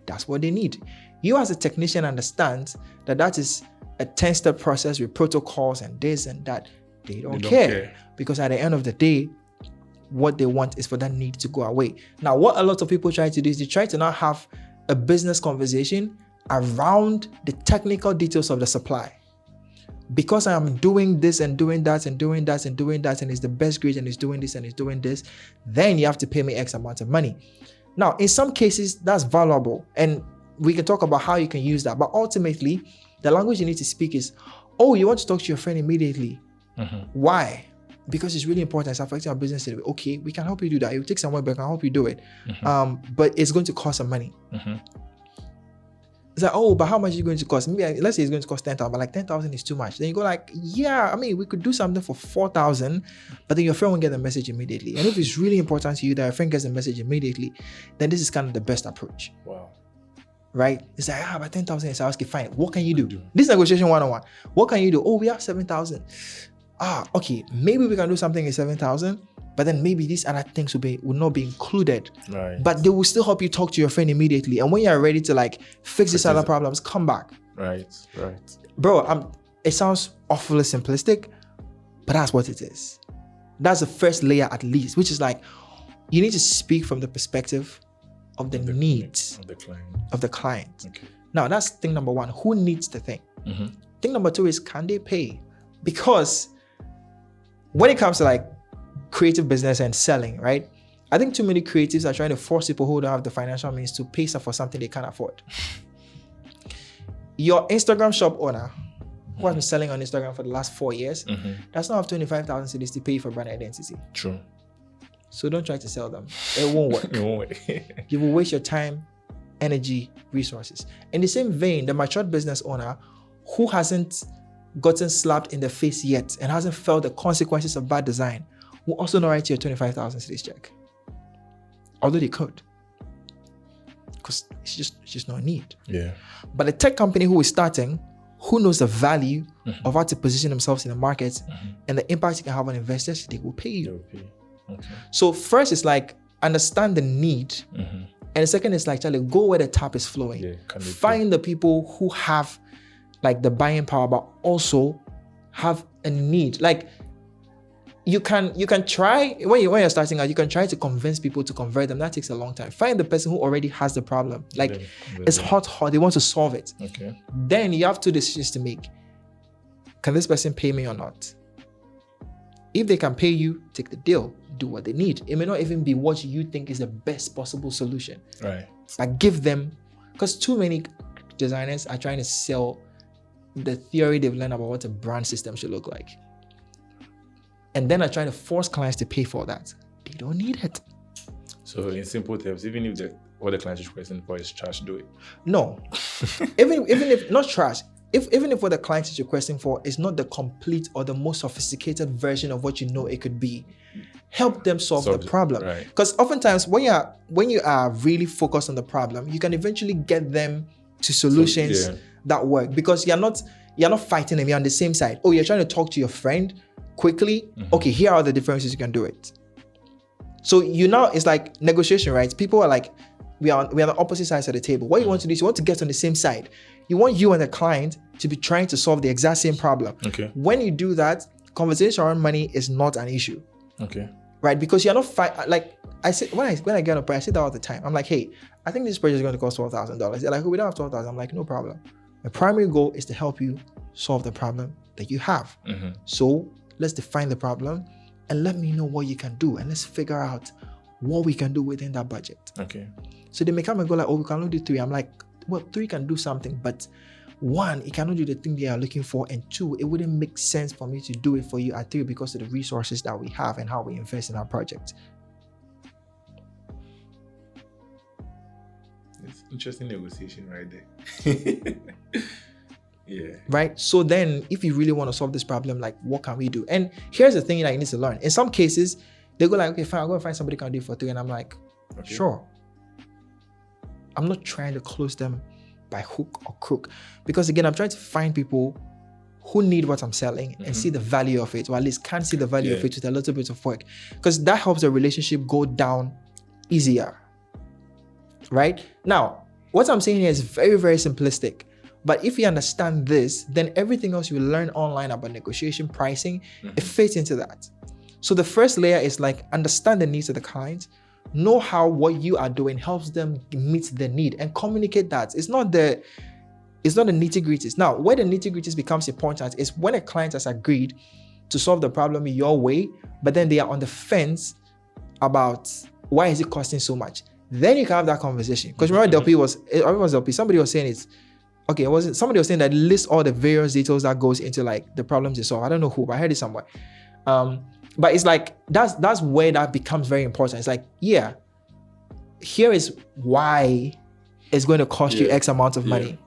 That's what they need. You as a technician understand that that is a 10-step process with protocols and this and that. They don't care. Because at the end of the day, what they want is for that need to go away. Now, what a lot of people try to do is they try to now have a business conversation around the technical details of the supply. Because I'm doing this and doing that and doing that and doing that, and it's the best grade and it's doing this and it's doing this, then you have to pay me X amount of money. Now, in some cases, that's valuable, and we can talk about how you can use that. But ultimately, the language you need to speak is, oh, you want to talk to your friend immediately. Why? Because it's really important. It's affecting our business today. Okay, we can help you do that. It will take some work, but I can help you do it. But it's going to cost some money. It's like, oh, but how much is it going to cost? Maybe let's say it's going to cost 10,000, but like 10,000 is too much. Then you go like, yeah, I mean, we could do something for 4,000, but then your friend won't get the message immediately. And if it's really important to you that your friend gets the message immediately, then this is kind of the best approach. Right? It's like, but 10,000 is asking, fine. What can you do? This negotiation 101. What can you do? Oh, we have 7,000. Okay, maybe we can do something in 7,000, but then maybe these other things will not be included. But they will still help you talk to your friend immediately. And when you're ready to like fix these other problems, come back. Bro, it sounds awfully simplistic, but that's what it is. That's the first layer at least, which is like, you need to speak from the perspective of the needs of the client. Now, that's thing number one. Who needs the thing? Thing number two is, can they pay? Because when it comes to like creative business and selling, right? I think too many creatives are trying to force people who don't have the financial means to pay for something they can't afford. Your Instagram shop owner, who has been selling on Instagram for the last 4 years, does not have 25,000 cedis to pay for brand identity. So don't try to sell them. It won't work. You will waste your time, energy, resources. In the same vein, the matured business owner who hasn't gotten slapped in the face yet and hasn't felt the consequences of bad design will also not write you a 25,000 cedis check. Although they could. Because it's just not a need. But a tech company who is starting, who knows the value of how to position themselves in the market and the impact you can have on investors, they will pay you. So first it's like, understand the need. And the second is like, Charlie, go where the tap is flowing. Find the people who have like the buying power, but also have a need. Like you can try, when you're starting out, you can try to convince people to convert them. That takes a long time. Find the person who already has the problem. Like it's hot, they want to solve it. Then you have two decisions to make. Can this person pay me or not? If they can pay you, take the deal. Do what they need. It may not even be what you think is the best possible solution. But give them, because too many designers are trying to sell the theory they've learned about what a brand system should look like. And then are trying to force clients to pay for that. They don't need it. So in simple terms, even if what the client is requesting for is trash, do it. No. even if not trash, even if what the client is requesting for is not the complete or the most sophisticated version of what you know it could be, help them solve the problem. Because oftentimes when you are really focused on the problem, you can eventually get them to solutions that work, because you're not fighting them, you're on the same side. Oh, you're trying to talk to your friend quickly. Okay, here are the differences, you can do it. So it's like negotiation, right? People are like, we are on the opposite sides of the table. What you want to do is you want to get on the same side. You want you and the client to be trying to solve the exact same problem. When you do that, conversation around money is not an issue. Right? Because you're not like I said, when I get up, I say that all the time. I'm like, hey, I think this project is going to cost $12,000. They're like, oh, we don't have $12,000. I'm like, no problem. My primary goal is to help you solve the problem. that you have. So let's define the problem and let me know what you can do. And let's figure out what we can do within that budget. Okay. So they may come and go like, oh, we can only do 3. I'm like, well, 3 can do something, but 1, it cannot do the thing they are looking for. And 2, it wouldn't make sense for me to do it for you at 3 because of the resources that we have and how we invest in our project. It's interesting negotiation right there. Yeah. Right? So then if you really want to solve this problem, like what can we do? And here's the thing that you need to learn. In some cases, they go like, okay, fine, I'll go and find somebody who can do it for 3. And I'm like, okay, sure. I'm not trying to close them by hook or crook. Because again, I'm trying to find people who need what I'm selling and see the value of it, or at least can see the value of it with a little bit of work. Because that helps the relationship go down easier. Right? Now, what I'm saying here is very, very simplistic. But if you understand this, then everything else you learn online about negotiation, pricing, it fits into that. So the first layer is like understand the needs of the client, know how what you are doing helps them meet the need, and communicate that. It's not the nitty-gritties. Now, where the nitty-gritties becomes important is when a client has agreed to solve the problem your way, but then they are on the fence about why is it costing so much. Then you can have that conversation. Because remember, somebody was saying it's okay. Somebody was saying that list all the various details that goes into like the problems they solve. I don't know who, but I heard it somewhere. But it's like that's where that becomes very important. It's like, yeah, here is why it's going to cost you X amount of money.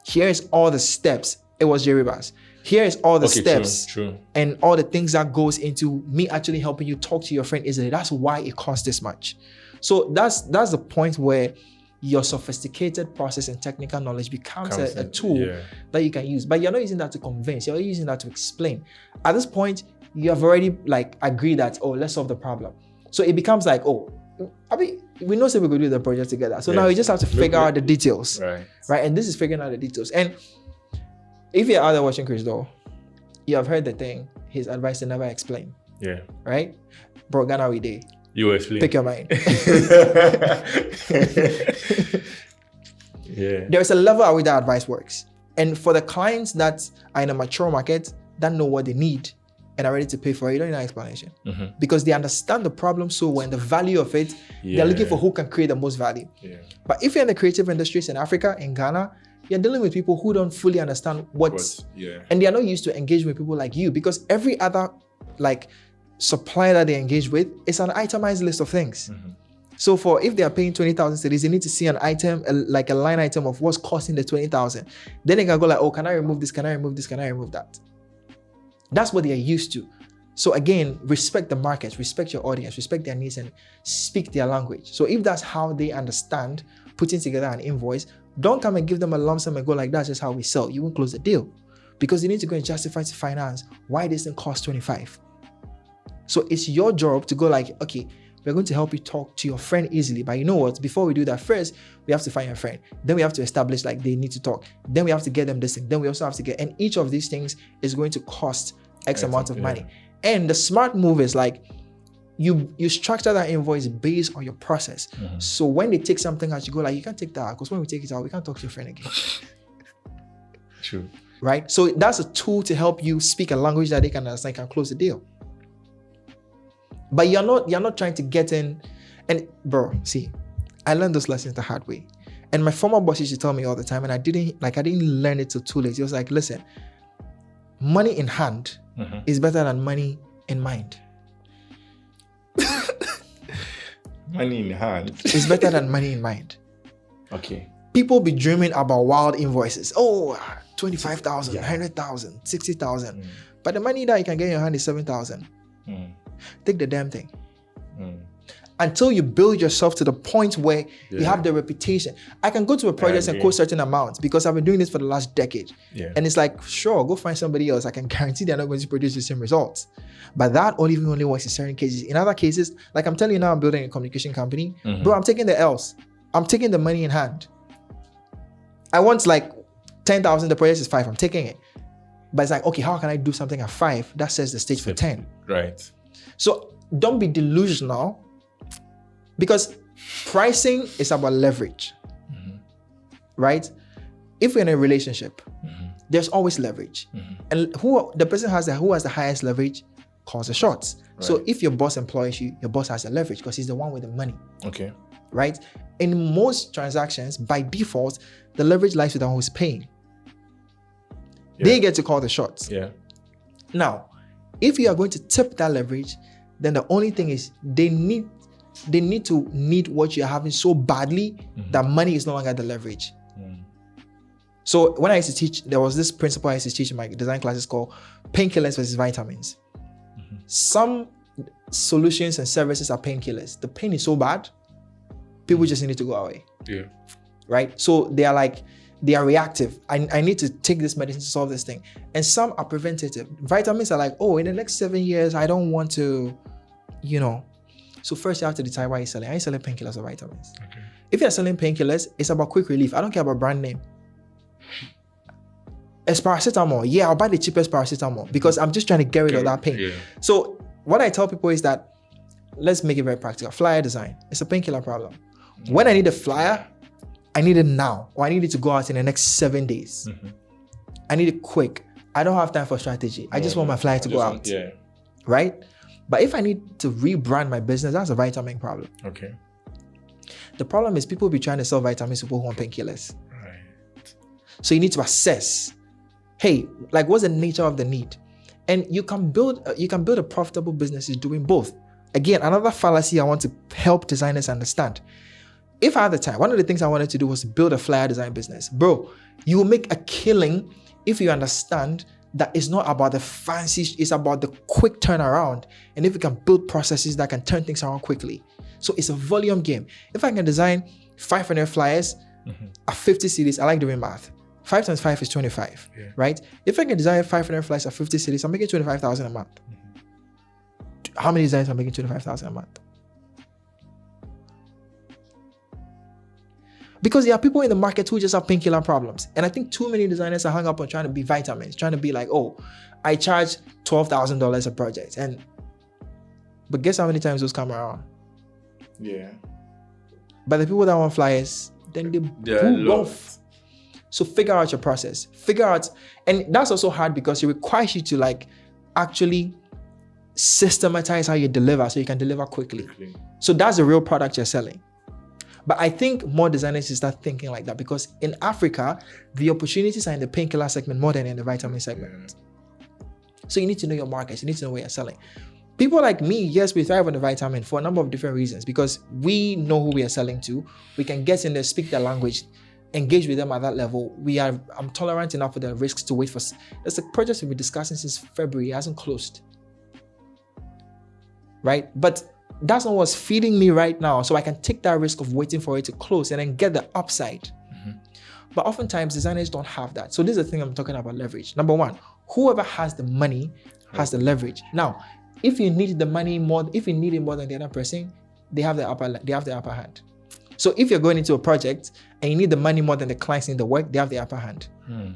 Here is all the steps. It was Jeribas. Here is all the steps true. And all the things that goes into me actually helping you talk to your friend. That's why it costs this much. So that's the point where your sophisticated process and technical knowledge becomes a tool that you can use. But you're not using that to convince. You're using that to explain. At this point, you have already like agreed that, oh, let's solve the problem. So it becomes like, oh, we know we could do the project together. So now we just have to figure out the details. Right? And this is figuring out the details. And if you're out there watching Chris though, you have heard the thing, his advice to never explain. Yeah. Right? Bro, Ghana we day. You explain. Pick your mind. Yeah. There's a level at which that advice works. And for the clients that are in a mature market that know what they need and are ready to pay for it, you don't need an explanation. Because they understand the problem so well and the value of it, they're looking for who can create the most value. Yeah. But if you're in the creative industries in Africa, in Ghana, you're dealing with people who don't fully understand and they are not used to engage with people like you, because every other like supplier that they engage with is an itemized list of things. So if they are paying 20,000 cedis, they need to see an item, like a line item of what's costing the 20,000. Then they can go like, oh, can I remove this? Can I remove this? Can I remove that? That's what they are used to. So again, respect the market, respect your audience, respect their needs, and speak their language. So if that's how they understand putting together an invoice, don't come and give them a lump sum and go like, that's just how we sell. You won't close the deal, because you need to go and justify to finance why this thing costs 25. So it's your job to go like, okay, we're going to help you talk to your friend easily. But you know what? Before we do that, first, we have to find your friend. Then we have to establish like they need to talk. Then we have to get them this thing. Then we also have to get, and each of these things is going to cost X amount of money. And the smart move is like, you structure that invoice based on your process. So when they take something out, you go like, you can't take that, because when we take it out, we can't talk to your friend again. True. Right? So that's a tool to help you speak a language that they can understand, can close the deal. But you're not trying to get in. And bro, see, I learned those lessons the hard way. And my former boss used to tell me all the time, and I didn't learn it till too late. He was like, listen, money in hand is better than money in mind. Money in hand is better than money in mind. Okay. People be dreaming about wild invoices. Oh, 25,000, 100,000, 60,000. But the money that you can get in your hand is 7,000. Take the damn thing. Until you build yourself to the point where you have the reputation. I can go to a project and quote certain amounts because I've been doing this for the last decade. And it's like, sure, go find somebody else. I can guarantee they're not going to produce the same results. But that only works in certain cases. In other cases, like I'm telling you now, I'm building a communication company. Bro, I'm taking the L's. I'm taking the money in hand. I want like 10,000, the project is 5, I'm taking it. But it's like, okay, how can I do something at 5 that sets the stage for 10? Right. So don't be delusional, because pricing is about leverage, right? If we're in a relationship there's always leverage. And the person who has the highest leverage calls the shots. Right. So if your boss employs you, your boss has the leverage because he's the one with the money. Okay. Right? In most transactions, by default, the leverage lies with the one who's paying. Yeah. They get to call the shots. Yeah. Now, if you are going to tip that leverage, then the only thing is they need to need what you're having so badly that money is no longer the leverage. So when I used to teach, there was this principle I used to teach in my design classes called painkillers versus vitamins. Some solutions and services are painkillers. The pain is so bad, people just need to go away. Yeah. Right? So they are reactive. I need to take this medicine to solve this thing. And some are preventative. Vitamins are like, oh, in the next 7 years, I don't want to, So first you have to decide why you're selling. Are you selling painkillers or vitamins? Okay. If you're selling painkillers, it's about quick relief. I don't care about brand name. It's paracetamol. Yeah, I'll buy the cheapest paracetamol because I'm just trying to get rid of that pain. Yeah. So what I tell people is that, let's make it very practical. Flyer design. It's a painkiller problem. When I need a flyer, I need it now, or I need it to go out in the next 7 days. I need it quick. I don't have time for strategy. I just want my flyer to go out. Yeah. Right? But if I need to rebrand my business, that's a vitamin problem. Okay. The problem is people be trying to sell vitamins to people who want painkillers. Right. So you need to assess, hey, like what's the nature of the need? And you can build a profitable business is doing both. Again, another fallacy I want to help designers understand. If I had the time, one of the things I wanted to do was build a flyer design business. Bro, you will make a killing if you understand that it's not about the fancy, it's about the quick turnaround. And if you can build processes that can turn things around quickly. So it's a volume game. If I can design 500 flyers at 50 cities, I like doing math. 5 times 5 is 25, right? If I can design 500 flyers at 50 cities, I'm making 25,000 a month. How many designs are making 25,000 a month? Because there are people in the market who just have painkiller problems. And I think too many designers are hung up on trying to be vitamins, trying to be like, oh, I charge $12,000 a project. But guess how many times those come around? Yeah. But the people that want flyers, then they boom off. So figure out your process. And that's also hard because it requires you to like actually systematize how you deliver so you can deliver quickly. So that's the real product you're selling. But I think more designers should start thinking like that because in Africa, the opportunities are in the painkiller segment more than in the vitamin segment. So you need to know your markets. You need to know what you're selling. People like me, yes, we thrive on the vitamin for a number of different reasons because we know who we are selling to. We can get in there, speak their language, engage with them at that level. I'm tolerant enough for the risks to wait for. There's a project we've been discussing since February. It hasn't closed. Right? But that's not what's feeding me right now. So I can take that risk of waiting for it to close and then get the upside. But oftentimes designers don't have that. So this is the thing I'm talking about, leverage. Number one, whoever has the money has the leverage. Now, if you need the money more than the other person, they have the upper hand. So if you're going into a project and you need the money more than the clients need the work, they have the upper hand.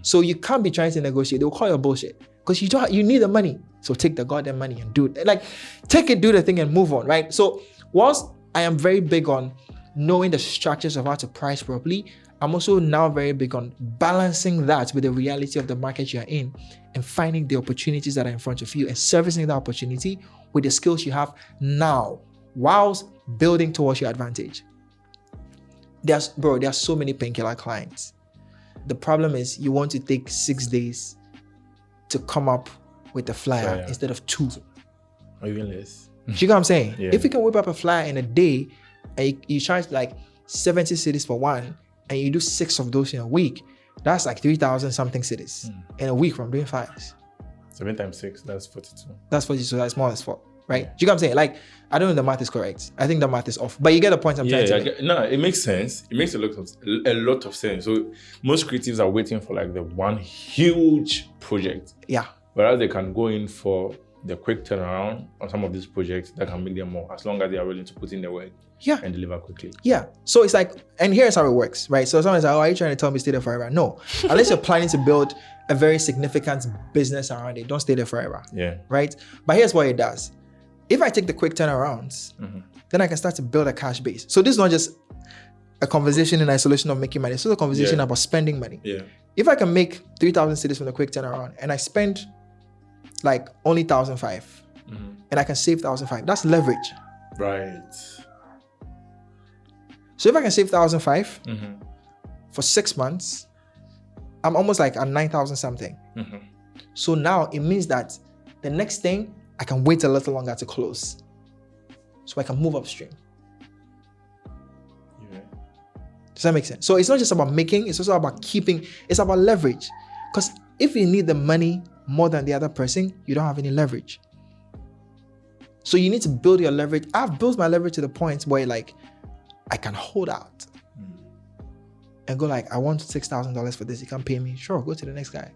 So you can't be trying to negotiate. They'll call you bullshit because you need the money. So take the goddamn money and do it. Like take it, do the thing and move on, right? So whilst I am very big on knowing the structures of how to price properly, I'm also now very big on balancing that with the reality of the market you're in and finding the opportunities that are in front of you and servicing that opportunity with the skills you have now whilst building towards your advantage. There are so many painkiller clients. The problem is you want to take 6 days to come up with a flyer instead of 2. Or even less. You know what I'm saying? Yeah. If you can whip up a flyer in a day and you charge like 70 cities for one and you do 6 of those in a week, that's like 3,000 something cities in a week from doing flyers. 7 times 6, that's 42. That's 42, so that's more than 4, right? You know what I'm saying? Like, I don't know if the math is correct. I think the math is off. But you get the point I'm trying to make. No, it makes sense. It makes a lot of sense. So most creatives are waiting for like the one huge project. Yeah. Whereas they can go in for the quick turnaround on some of these projects that can make them more, as long as they are willing to put in the work and deliver quickly. Yeah. So it's like, and here's how it works, right? So someone's like, oh, are you trying to tell me stay there forever? No. Unless you're planning to build a very significant business around it, don't stay there forever. Yeah. Right? But here's what it does. If I take the quick turnarounds, then I can start to build a cash base. So this is not just a conversation in isolation of making money. It's also a conversation about spending money. Yeah. if I can make 3,000 cedis from the quick turnaround and I spend like only 1,005 and I can save 1,005, that's leverage. Right. So if I can save 1,005 for 6 months, I'm almost like at 9,000 something. So now it means that the next thing I can wait a little longer to close, so I can move upstream. Yeah. Does that make sense? So it's not just about making, it's also about keeping, it's about leverage. Because if you need the money more than the other person, you don't have any leverage. So you need to build your leverage. I've built my leverage to the point where like I can hold out and go like, I want $6,000 for this. You can't pay me. Sure, go to the next guy.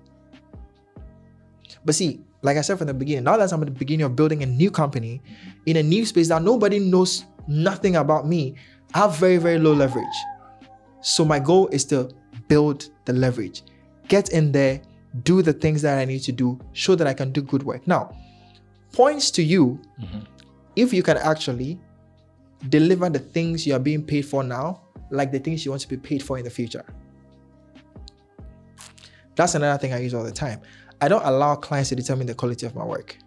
But see, like I said from the beginning, now that I'm at the beginning of building a new company in a new space that nobody knows nothing about me, I have very, very low leverage. So my goal is to build the leverage, get in there, do the things that I need to do, show that I can do good work. Now, points to you if you can actually deliver the things you are being paid for now, like the things you want to be paid for in the future. That's another thing I use all the time. I don't allow clients to determine the quality of my work.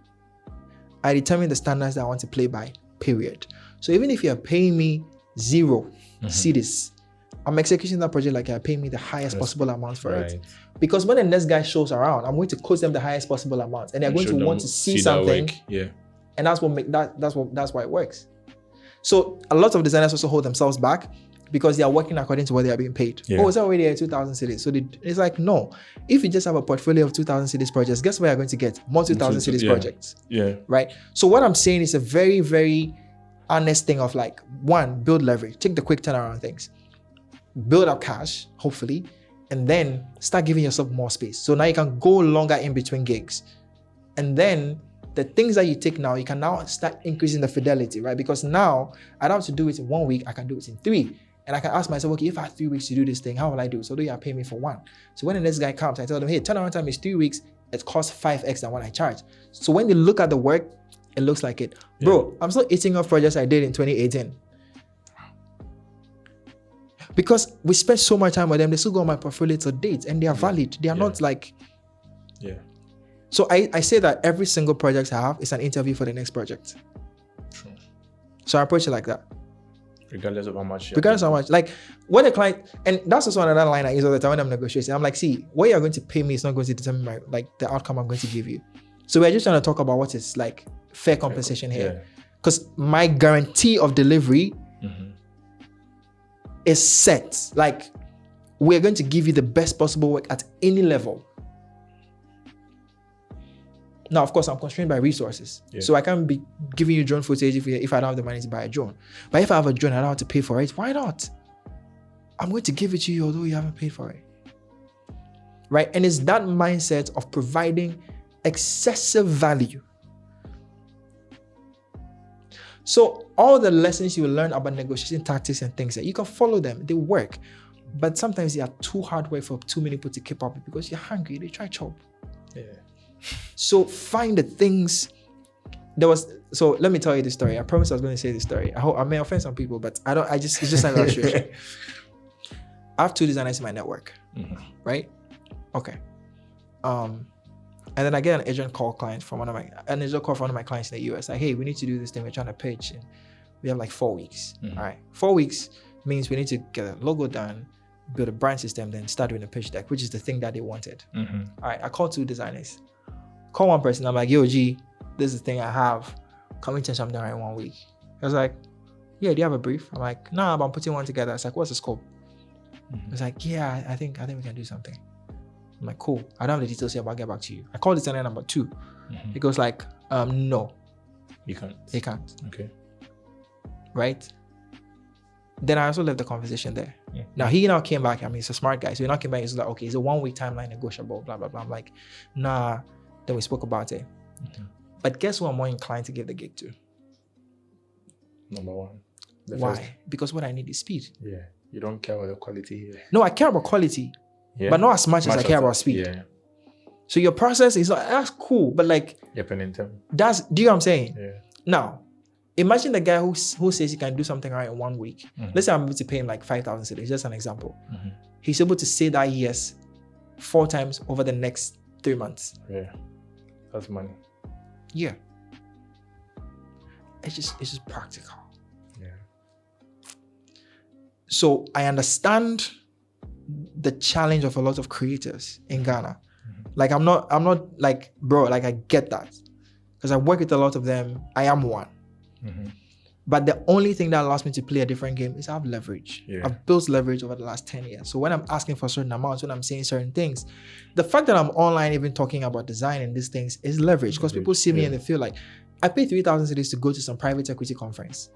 I determine the standards that I want to play by, period. So even if you're paying me 0 cedis, I'm executing that project like you're paying me the highest possible amount for it. Because when the next guy shows around, I'm going to quote them the highest possible amount, and they're going to want to see something. Yeah. And that's why it works. So a lot of designers also hold themselves back because they are working according to what they are being paid. Yeah. Oh, it's already at 2,000 cedis. So it's like, no. If you just have a portfolio of 2,000 cedis projects, guess what you're going to get? More 2,000 cedis projects. Yeah. Right? So what I'm saying is a very, very honest thing of like, one, build leverage. Take the quick turnaround things. Build up cash, hopefully, and then start giving yourself more space. So now you can go longer in between gigs. And then the things that you take now, you can now start increasing the fidelity, right? Because now I don't have to do it in 1 week, I can do it in 3. And I can ask myself, okay, if I have 3 weeks to do this thing, how will I do it? So do you pay me for 1? So when the next guy comes, I tell them, hey, turnaround time is 3 weeks, it costs 5x than what I charge. So when they look at the work, it looks like it. Yeah. Bro, I'm still eating off projects I did in 2018. Because we spent so much time with them, they still go on my portfolio to date and they are valid. They are not like... Yeah. So I say that every single project I have is an interview for the next project. True. So I approach it like that. Regardless of how much. Like when a client, and that's also another line I use all the time when I'm negotiating. I'm like, see, what you're going to pay me is not going to determine the outcome I'm going to give you. So we're just trying to talk about what is like fair compensation here. Because my guarantee of delivery is set. Like, we're going to give you the best possible work at any level. Now, of course, I'm constrained by resources. Yeah. So I can't be giving you drone footage if I don't have the money to buy a drone. But if I have a drone, I don't have to pay for it. Why not? I'm going to give it to you although you haven't paid for it. Right? And it's that mindset of providing excessive value. So all the lessons you will learn about negotiation tactics and things, that you can follow them, they work. But sometimes they are too hard work for too many people to keep up with because you're hungry, they try chop. Yeah. So find the things. So let me tell you this story. I promised I was going to say this story. I may offend some people, but it's just an illustration. I have 2 designers in my network, right? Okay. And then I get an agent call from one of my clients in the US. Like, hey, we need to do this thing. We're trying to pitch, and we have like 4 weeks. All right, 4 weeks means we need to get a logo done, build a brand system, then start doing a pitch deck, which is the thing that they wanted. All right, I called 2 designers. Call one person. I'm like, yo, G, this is the thing I have. Can we change something in 1 week? I was like, yeah, do you have a brief? I'm like, nah, but I'm putting one together. It's like, what's the scope? I was like, yeah, I think we can do something. I'm like, cool. I don't have the details here, but I'll get back to you. I called designer number 2. He goes like, no. You can't. He can't. Okay. Right? Then I also left the conversation there. Yeah. Now he now came back. I mean, he's a smart guy. So he now came back. He's like, okay, it's a 1 week timeline negotiable, blah, blah, blah. I'm like, nah. Then we spoke about it. But guess who I'm more inclined to give the gig to? Number 1. Why? Because what I need is speed. Yeah. You don't care about the quality here. No, I care about quality. Yeah. But not as much as I care about speed. Yeah. So your process is like, that's cool, but like, do you know what I'm saying? Yeah. Now, imagine the guy who says he can do something right in 1 week. Let's say I'm able to pay him like 5,000 cedis, just an example. He's able to say that yes 4 times over the next 3 months. Yeah. That's money. Yeah. It's just practical. Yeah. So I understand the challenge of a lot of creators in Ghana. Like I'm not like, bro, like I get that. Because I work with a lot of them. I am one. But the only thing that allows me to play a different game is I have leverage. Yeah. I've built leverage over the last 10 years. So when I'm asking for certain amounts, when I'm saying certain things, the fact that I'm online even talking about design and these things is leverage, because people see me and they feel like, I paid 3,000 cedis to go to some private equity conference.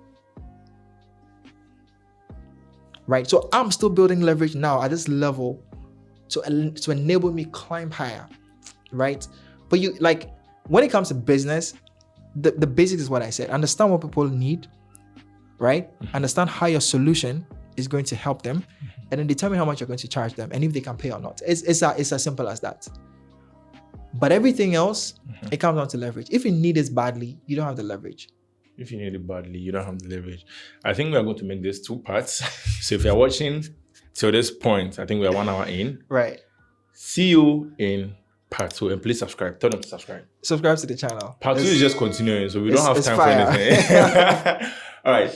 Right? So I'm still building leverage now at this level to enable me climb higher. Right? But you, like, when it comes to business, the basics is what I said. Understand what people need, right? Understand how your solution is going to help them, and then determine how much you're going to charge them and if they can pay or not. It's as simple as that. But everything else, it comes down to leverage. If you need it badly, you don't have the leverage. If you need it badly, you don't have the leverage. I think we are going to make this 2 parts. So if you're watching till this point, I think we are 1 hour in. Right. See you in part 2, and please subscribe. Tell them to subscribe. Subscribe to the channel. Part 2 is just continuing, so we don't have time fire. for anything. All right.